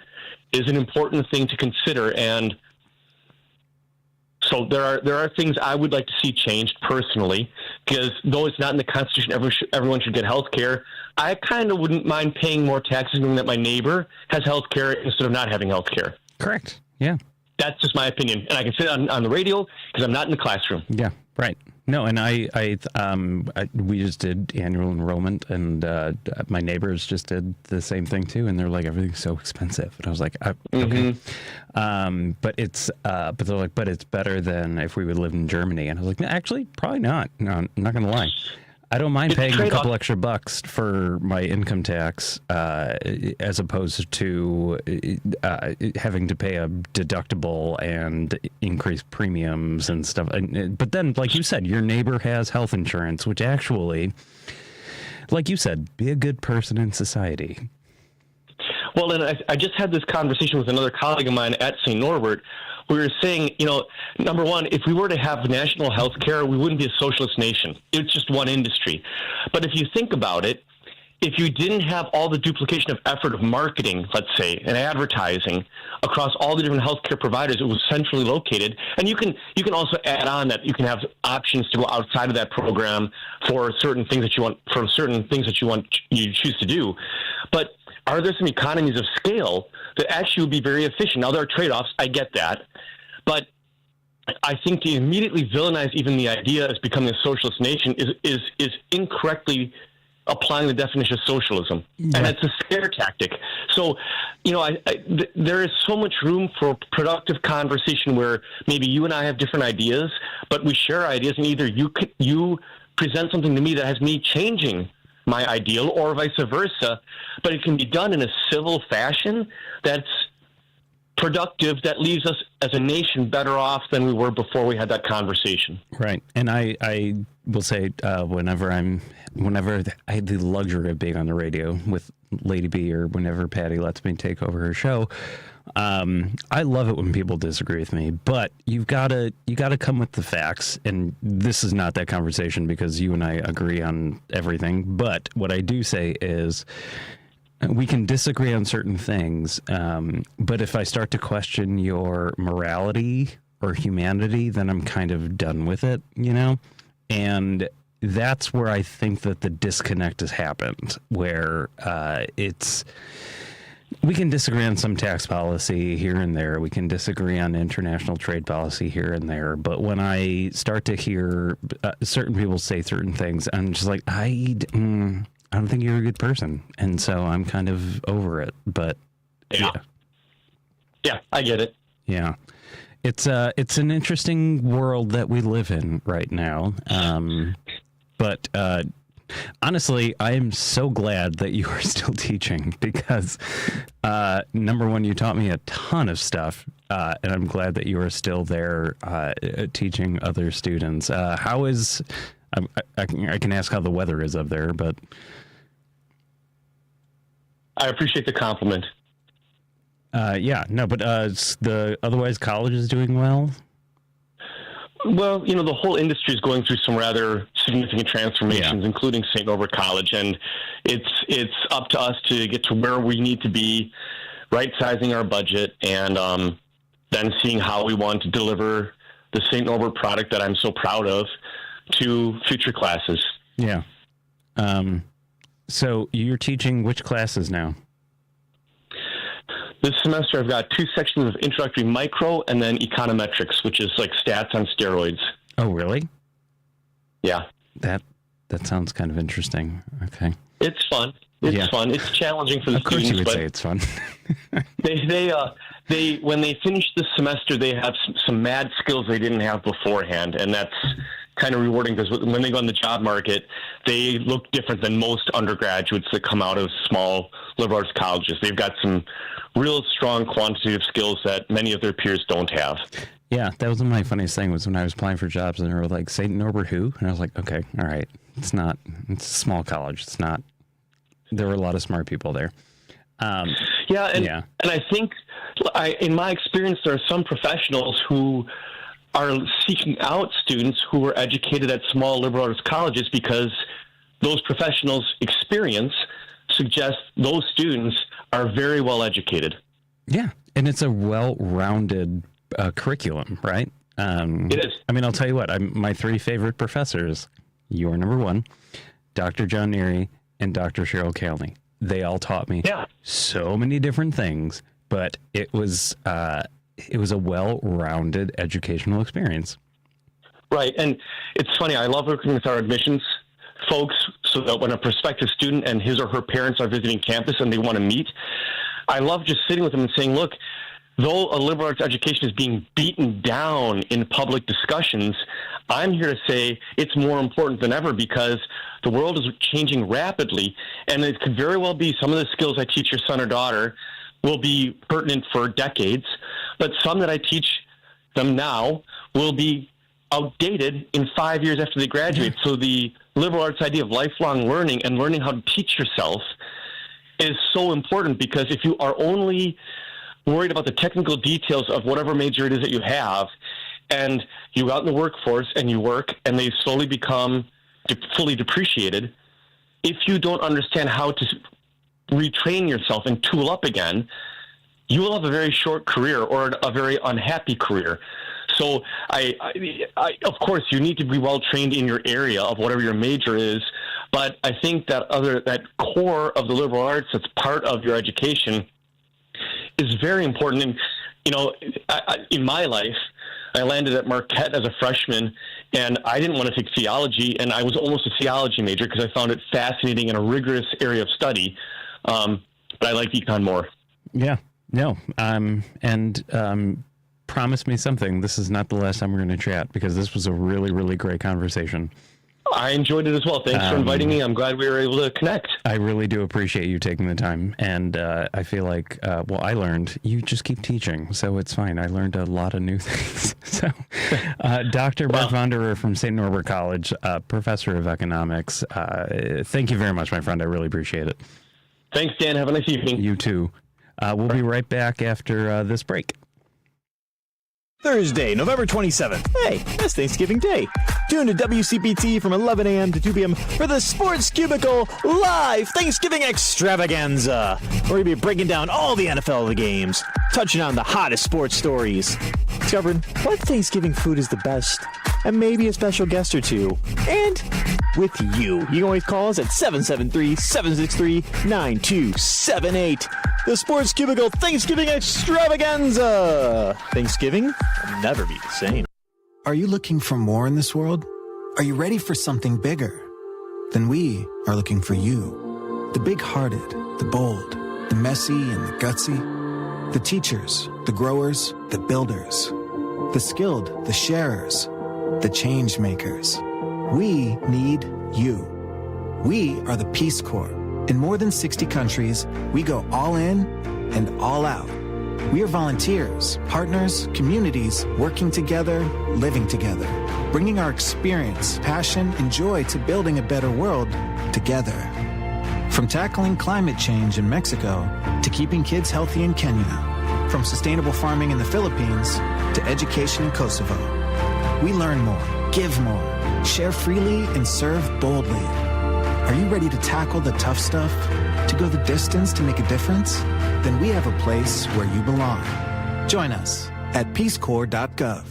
is an important thing to consider. And so there are things I would like to see changed personally, because though it's not in the Constitution, everyone should get health care. I kind of wouldn't mind paying more taxes knowing that my neighbor has health care instead of not having health care. Correct. Yeah. That's just my opinion. And I can say it on the radio because I'm not in the classroom. Yeah, right. No, and we just did annual enrollment, and my neighbors just did the same thing too, and they're like, everything's so expensive, and I was like, okay, but they're like, but it's better than if we would live in Germany, and I was like, no, actually, probably not. No, I'm not gonna lie. I don't mind paying a couple extra bucks for my income tax, as opposed to having to pay a deductible and increase premiums and stuff. But then, like you said, your neighbor has health insurance, which actually, like you said, be a good person in society. Well, and I just had this conversation with another colleague of mine at St. Norbert. We were saying, number one, if we were to have national health care, we wouldn't be a socialist nation. It's just one industry. But if you think about it, if you didn't have all the duplication of effort of marketing, let's say, and advertising across all the different healthcare providers, it was centrally located. And you can also add on that you can have options to go outside of that program for certain things that you choose to do. But are there some economies of scale that actually would be very efficient? Now, there are trade-offs. I get that. But I think to immediately villainize even the idea as becoming a socialist nation is incorrectly applying the definition of socialism. Yeah. And it's a scare tactic. So, there is so much room for productive conversation where maybe you and I have different ideas, but we share ideas, and either you present something to me that has me changing my ideal, or vice versa, but it can be done in a civil fashion that's productive, that leaves us as a nation better off than we were before we had that conversation. Right. And I will say, whenever I had the luxury of being on the radio with Lady B, or whenever Patti lets me take over her show, I love it when people disagree with me, but you gotta come with the facts. And this is not that conversation because you and I agree on everything. But what I do say is we can disagree on certain things. But if I start to question your morality or humanity, then I'm kind of done with it, and that's where I think that the disconnect has happened, where it's We can disagree on some tax policy here and there. We can disagree on international trade policy here and there. But when I start to hear certain people say certain things, I'm just like, I don't think you're a good person. And so I'm kind of over it. But yeah, I get it. Yeah. It's an interesting world that we live in right now. But honestly, I am so glad that you are still teaching because, number one, you taught me a ton of stuff, and I'm glad that you are still there teaching other students. How is, I can ask how the weather is up there, but. I appreciate the compliment. But otherwise college is doing well. Well, the whole industry is going through some rather significant transformations, including St. Norbert College, and it's up to us to get to where we need to be, right-sizing our budget, and then seeing how we want to deliver the St. Norbert product that I'm so proud of to future classes. Yeah. So you're teaching which classes now? This semester, I've got 2 sections of introductory micro and then econometrics, which is like stats on steroids. Oh, really? Yeah. That sounds kind of interesting. Okay. It's fun. It's fun. It's challenging for the students. Of course you would say it's fun. they when they finish this semester, they have some mad skills they didn't have beforehand, and that's kind of rewarding because when they go on the job market, they look different than most undergraduates that come out of small liberal arts colleges. They've got some real strong quantitative skills that many of their peers don't have. Yeah, that was my funniest thing was when I was applying for jobs and they were like, St. Norbert who? And I was like, okay, all right. It's a small college. It's not, there were a lot of smart people there. And I think in my experience, there are some professionals who are seeking out students who were educated at small liberal arts colleges because those professionals' experience suggests those students are very well educated. Yeah, and it's a well-rounded curriculum, right? It is. I mean, I'll tell you what, my 3 favorite professors, you're number 1, Dr. John Neary and Dr. Cheryl Kalney. They all taught me so many different things, but it was a well-rounded educational experience. Right, and it's funny, I love working with our admissions folks so that when a prospective student and his or her parents are visiting campus and they want to meet, I love just sitting with them and saying, look, though a liberal arts education is being beaten down in public discussions, I'm here to say it's more important than ever because the world is changing rapidly, and it could very well be some of the skills I teach your son or daughter will be pertinent for decades, but some that I teach them now will be outdated in 5 years after they graduate. So the liberal arts idea of lifelong learning and learning how to teach yourself is so important because if you are only worried about the technical details of whatever major it is that you have and you go out in the workforce and you work and they slowly become fully depreciated, if you don't understand how to retrain yourself and tool up again, you will have a very short career or a very unhappy career. So I of course, you need to be well trained in your area of whatever your major is. But I think that core of the liberal arts that's part of your education is very important. And, in my life, I landed at Marquette as a freshman, and I didn't want to take theology, and I was almost a theology major because I found it fascinating and a rigorous area of study. But I like econ more. Yeah. No. Promise me something. This is not the last time we're going to chat because this was a really, really great conversation. I enjoyed it as well. Thanks for inviting me. I'm glad we were able to connect. I really do appreciate you taking the time. And I feel like, I learned you just keep teaching. So it's fine. I learned a lot of new things. So Dr. Bert Vonderer from St. Norbert College, professor of economics. Thank you very much, my friend. I really appreciate it. Thanks, Dan. Have a nice evening. You too. We'll be right back after this break. Thursday, November 27th. Hey, that's Thanksgiving Day. Tune to WCPT from 11 a.m. to 2 p.m. for the Sports Cubicle Live Thanksgiving Extravaganza. We're going to be breaking down all the NFL games, touching on the hottest sports stories, discovering what Thanksgiving food is the best, and maybe a special guest or two. And with you. You can always call us at 773-763-9278. the Sports Cubicle Thanksgiving Extravaganza. Thanksgiving will never be the same. Are you looking for more in this world? Are you ready for something bigger? Then we are looking for you. The big-hearted, the bold, the messy and the gutsy. The teachers, the growers, the builders. The skilled, the sharers, the change makers. We need you. We are the Peace Corps. In more than 60 countries, we go all in and all out. We are volunteers, partners, communities, working together, living together, bringing our experience, passion, and joy to building a better world together. From tackling climate change in Mexico to keeping kids healthy in Kenya, from sustainable farming in the Philippines to education in Kosovo. We learn more, give more, share freely, and serve boldly. Are you ready to tackle the tough stuff? To go the distance to make a difference? Then we have a place where you belong. Join us at peacecorps.gov.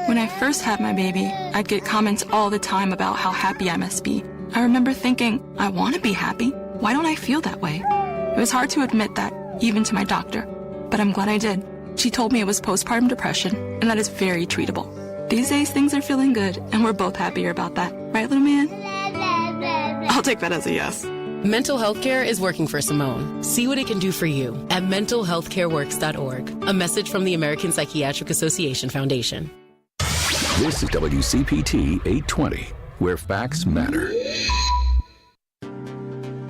When I first had my baby, I'd get comments all the time about how happy I must be. I remember thinking, I want to be happy. Why don't I feel that way? It was hard to admit that, even to my doctor. But I'm glad I did. She told me it was postpartum depression, and that is very treatable. These days, things are feeling good, and we're both happier about that. Right, little man? I'll take that as a yes. Mental health care is working for Simone. See what it can do for you at mentalhealthcareworks.org. A message from the American Psychiatric Association Foundation. This is WCPT 820, where facts matter.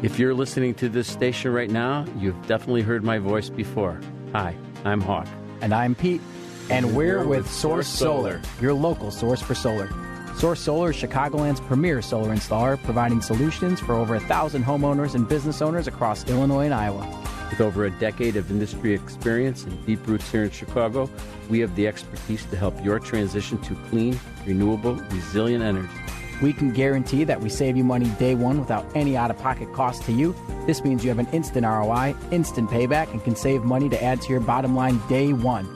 If you're listening to this station right now, you've definitely heard my voice before. Hi, I'm Hawk. And I'm Pete. And we're with Source Solar, your local source for solar. Source Solar is Chicagoland's premier solar installer, providing solutions for over 1,000 homeowners and business owners across Illinois and Iowa. With over a decade of industry experience and deep roots here in Chicago, we have the expertise to help your transition to clean, renewable, resilient energy. We can guarantee that we save you money day one without any out-of-pocket cost to you. This means you have an instant ROI, instant payback, and can save money to add to your bottom line day one.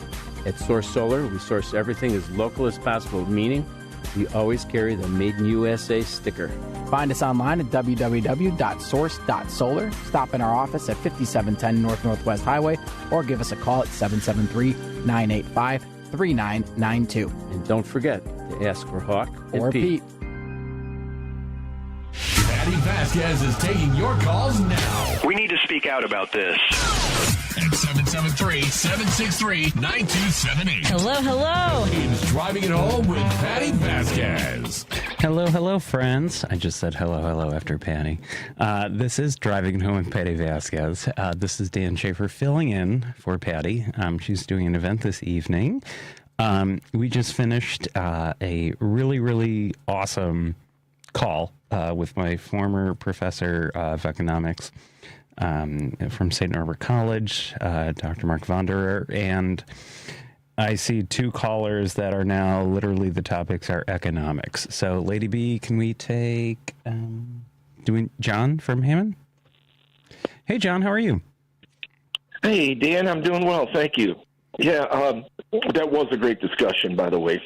At Source Solar, we source everything as local as possible, meaning we always carry the Made in USA sticker. Find us online at www.source.solar. Stop in our office at 5710 North Northwest Highway or give us a call at 773-985-3992. And don't forget to ask for Hawk or Pete. Patti Vasquez is taking your calls now. We need to speak out about this. At 773-763-9278. Hello. It's Driving It Home with Patti Vasquez. Hello, friends. I just said hello after Patti. This is Driving It Home with Patti Vasquez. This is Dan Schaefer filling in for Patti. She's doing an event this evening. We just finished a really, really awesome call with my former professor of economics from St. Norbert College, Dr. Mark Vonderer, and I see two callers that are now literally the topics are economics. So, Lady B, can we take John from Hammond? Hey, John, how are you? Hey, Dan, I'm doing well, thank you. Yeah, that was a great discussion, by the way.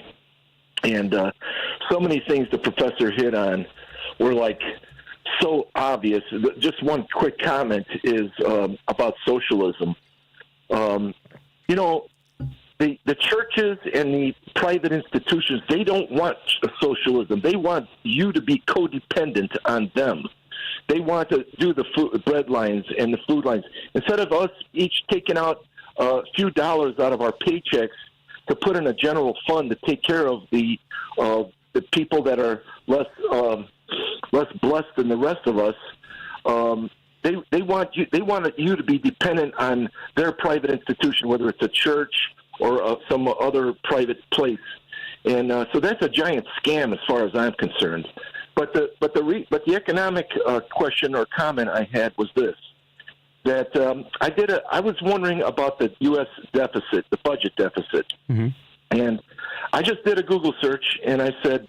And so many things the professor hit on were like so obvious. Just one quick comment is about socialism. The churches and the private institutions, they don't want socialism. They want you to be codependent on them. They want to do the bread lines and the food lines. Instead of us each taking out a few dollars out of our paychecks to put in a general fund to take care of the people that are less blessed than the rest of us, they want you to be dependent on their private institution, whether it's a church or some other private place, and so that's a giant scam as far as I'm concerned. But the economic question or comment I had was this: that I was wondering about the U.S. deficit, the budget deficit, and I just did a Google search and I said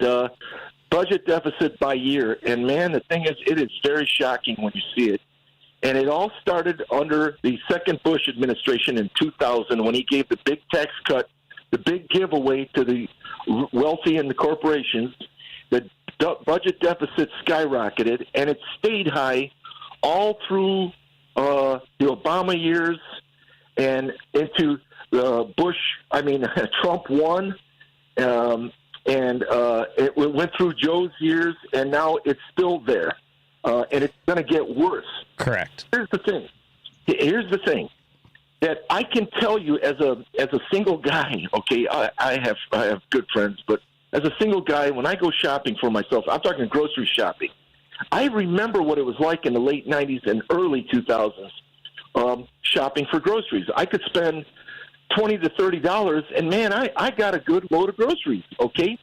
budget deficit by year, and man, the thing is, it is very shocking when you see it. And it all started under the second Bush administration in 2000 when he gave the big tax cut, the big giveaway to the wealthy and the corporations. The budget deficit skyrocketed, and it stayed high all through the Obama years and into Trump won, and it went through Joe's years, and now it's still there, and it's going to get worse. Correct. Here's the thing that I can tell you as a single guy. Okay, I have good friends, but as a single guy, when I go shopping for myself, I'm talking grocery shopping. I remember what it was like in the late 90s and early 2000s shopping for groceries. I could spend $20 to $30, and man, I got a good load of groceries. Okay,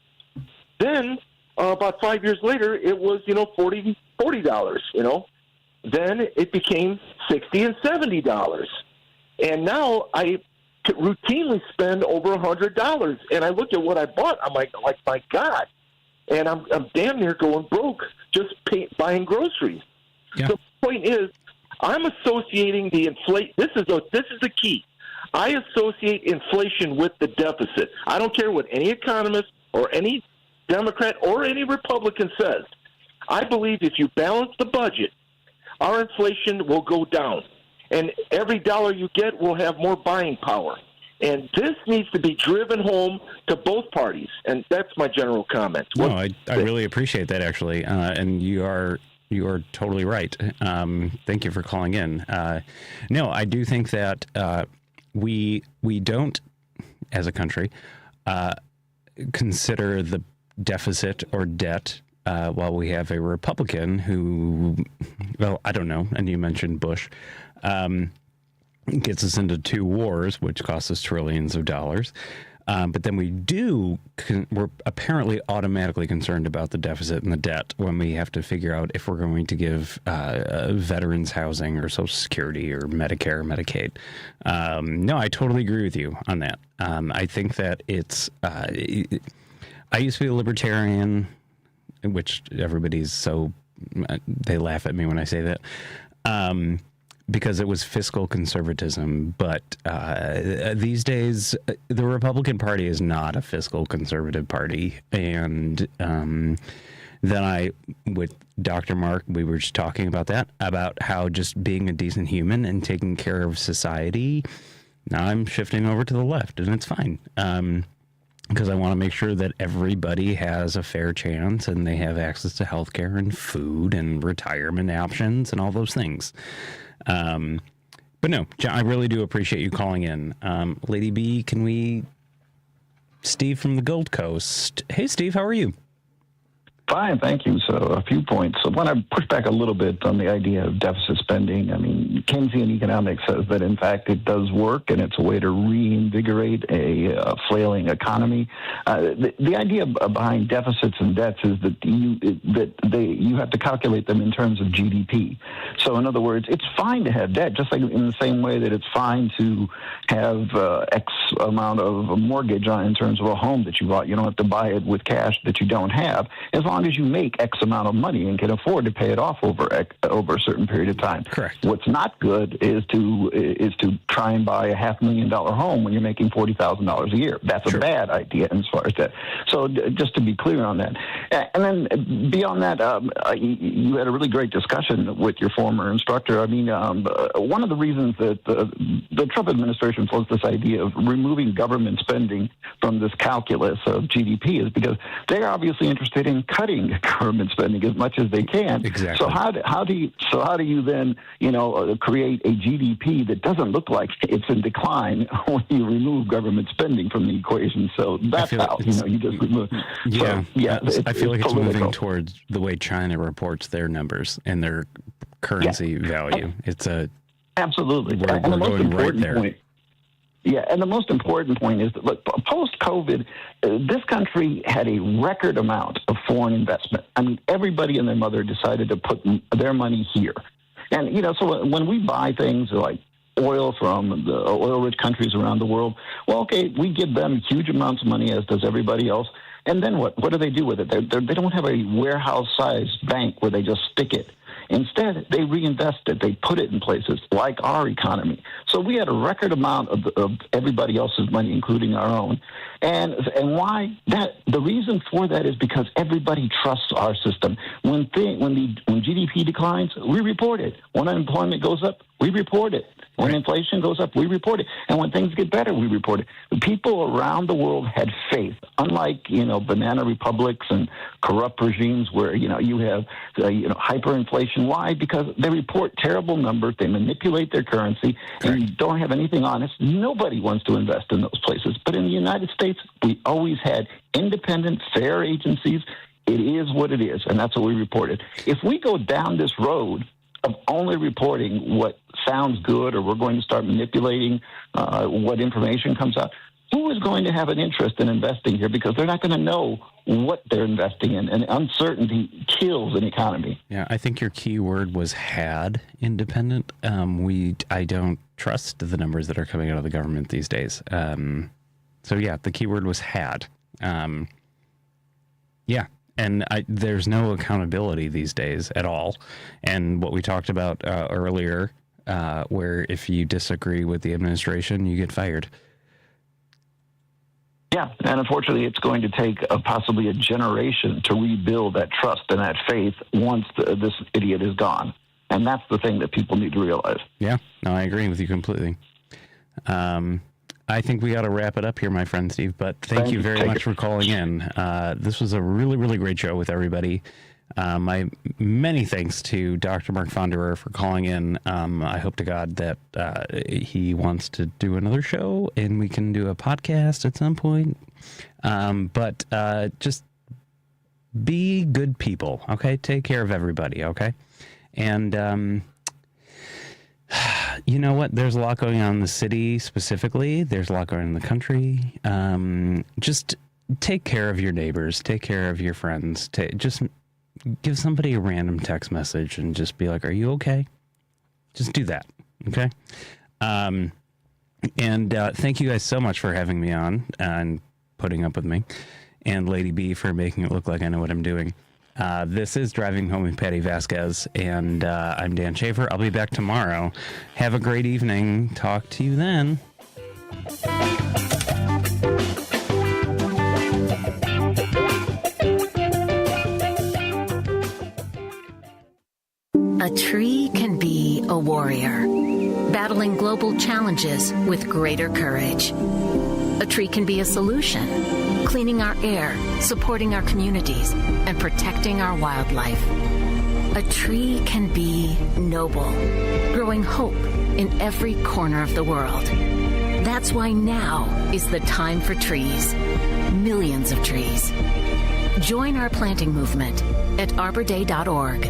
then about 5 years later, it was $40. Then it became $60 and $70, and now I could routinely spend over $100. And I looked at what I bought. I'm like my God, and I'm damn near going broke just buying groceries. Yeah. So the point is, I'm associating the inflation. This is the key. I associate inflation with the deficit. I don't care what any economist or any Democrat or any Republican says. I believe if you balance the budget, our inflation will go down. And every dollar you get will have more buying power. And this needs to be driven home to both parties. And that's my general comment. No, I really appreciate that, actually. And you are totally right. Thank you for calling in. No, I do think that we don't, as a country, consider the deficit or debt while we have a Republican who, well, I don't know, and you mentioned Bush, gets us into two wars, which costs us trillions of dollars. But then we're apparently automatically concerned about the deficit and the debt when we have to figure out if we're going to give veterans housing or Social Security or Medicare or Medicaid. No, I totally agree with you on that. I think that it's I used to be a libertarian, which everybody's they laugh at me when I say that. Because it was fiscal conservatism. But these days, the Republican Party is not a fiscal conservative party. And then with Dr. Mark, we were just talking about that, about how just being a decent human and taking care of society. Now I'm shifting over to the left, and it's fine. Because I want to make sure that everybody has a fair chance and they have access to healthcare and food and retirement options and all those things. But no, I really do appreciate you calling in. Lady B, Steve from the Gold Coast. Hey, Steve, how are you? Fine, thank you. So a few points. So when I push back a little bit on the idea of deficit spending, I mean, Keynesian economics says that, in fact, it does work, and it's a way to reinvigorate a flailing economy. The idea behind deficits and debts is that you have to calculate them in terms of GDP. So, in other words, it's fine to have debt, just like in the same way that it's fine to have X amount of a mortgage in terms of a home that you bought. You don't have to buy it with cash that you don't have, as long as you make X amount of money and can afford to pay it off over a certain period of time. Correct. What's not good is to try and buy a $500,000 home when you're making $40,000 a year. That's a bad idea as far as that. So just to be clear on that. And then beyond that, you had a really great discussion with your former instructor. I mean, one of the reasons that the Trump administration floats this idea of removing government spending from this calculus of GDP is because they're obviously interested in cutting government spending as much as they can. Exactly. So how do you then create a GDP that doesn't look like it's in decline when you remove government spending from the equation? So that's how you just remove. Yeah, so, I feel like it's moving towards the way China reports their numbers and their currency value. It's absolutely we're going right there. Point. Yeah, and the most important point is that, look, post-COVID, this country had a record amount of foreign investment. I mean, everybody and their mother decided to put their money here. And, so when we buy things like oil from the oil-rich countries around the world, well, okay, we give them huge amounts of money, as does everybody else. And then what? What do they do with it? They don't have a warehouse-sized bank where they just stick it. Instead, they reinvest it. They put it in places like our economy. So we had a record amount of everybody else's money, including our own. And why? The reason for that is because everybody trusts our system. When GDP declines, we report it. When unemployment goes up, we report it. When inflation goes up, we report it. And when things get better, we report it. People around the world had faith. Unlike, banana republics and corrupt regimes where, you have, hyperinflation. Why? Because they report terrible numbers. They manipulate their currency and you don't have anything honest. Nobody wants to invest in those places. But in the United States, we always had independent, fair agencies. It is what it is, and that's what we reported. If we go down this road of only reporting what sounds good, or we're going to start manipulating what information comes out, who is going to have an interest in investing here? Because they're not going to know what they're investing in, and uncertainty kills an economy. Yeah, I think your key word was had independent. I don't trust the numbers that are coming out of the government these days. So yeah, the key word was had. Yeah. And there's no accountability these days at all. And what we talked about earlier, where if you disagree with the administration, you get fired. Yeah, and unfortunately, it's going to take possibly a generation to rebuild that trust and that faith once this idiot is gone. And that's the thing that people need to realize. Yeah, no, I agree with you completely. I think we got to wrap it up here, my friend Steve, but thank you very much for calling in. This was a really, really great show with everybody. My many thanks to Dr. Mark Fonderer for calling in. I hope to God that he wants to do another show and we can do a podcast at some point. But just be good people, okay? Take care of everybody, okay? And you know what? There's a lot going on in the city specifically. There's a lot going on in the country. Just take care of your neighbors. Take care of your friends. Just give somebody a random text message and just be like, are you okay? Just do that. Okay. And thank you guys so much for having me on and putting up with me, and Lady B for making it look like I know what I'm doing. This is Driving Home with Patti Vasquez, and I'm Dan Schaefer. I'll be back tomorrow. Have a great evening. Talk to you then. A tree can be a warrior, battling global challenges with greater courage. A tree can be a solution, cleaning our air, supporting our communities, and protecting our wildlife. A tree can be noble, growing hope in every corner of the world. That's why now is the time for trees. Millions of trees. Join our planting movement at arborday.org.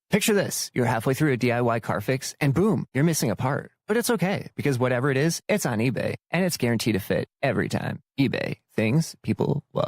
Picture this. You're halfway through a DIY car fix and boom, you're missing a part. But it's okay, because whatever it is, it's on eBay, and it's guaranteed to fit every time. eBay. Things people love.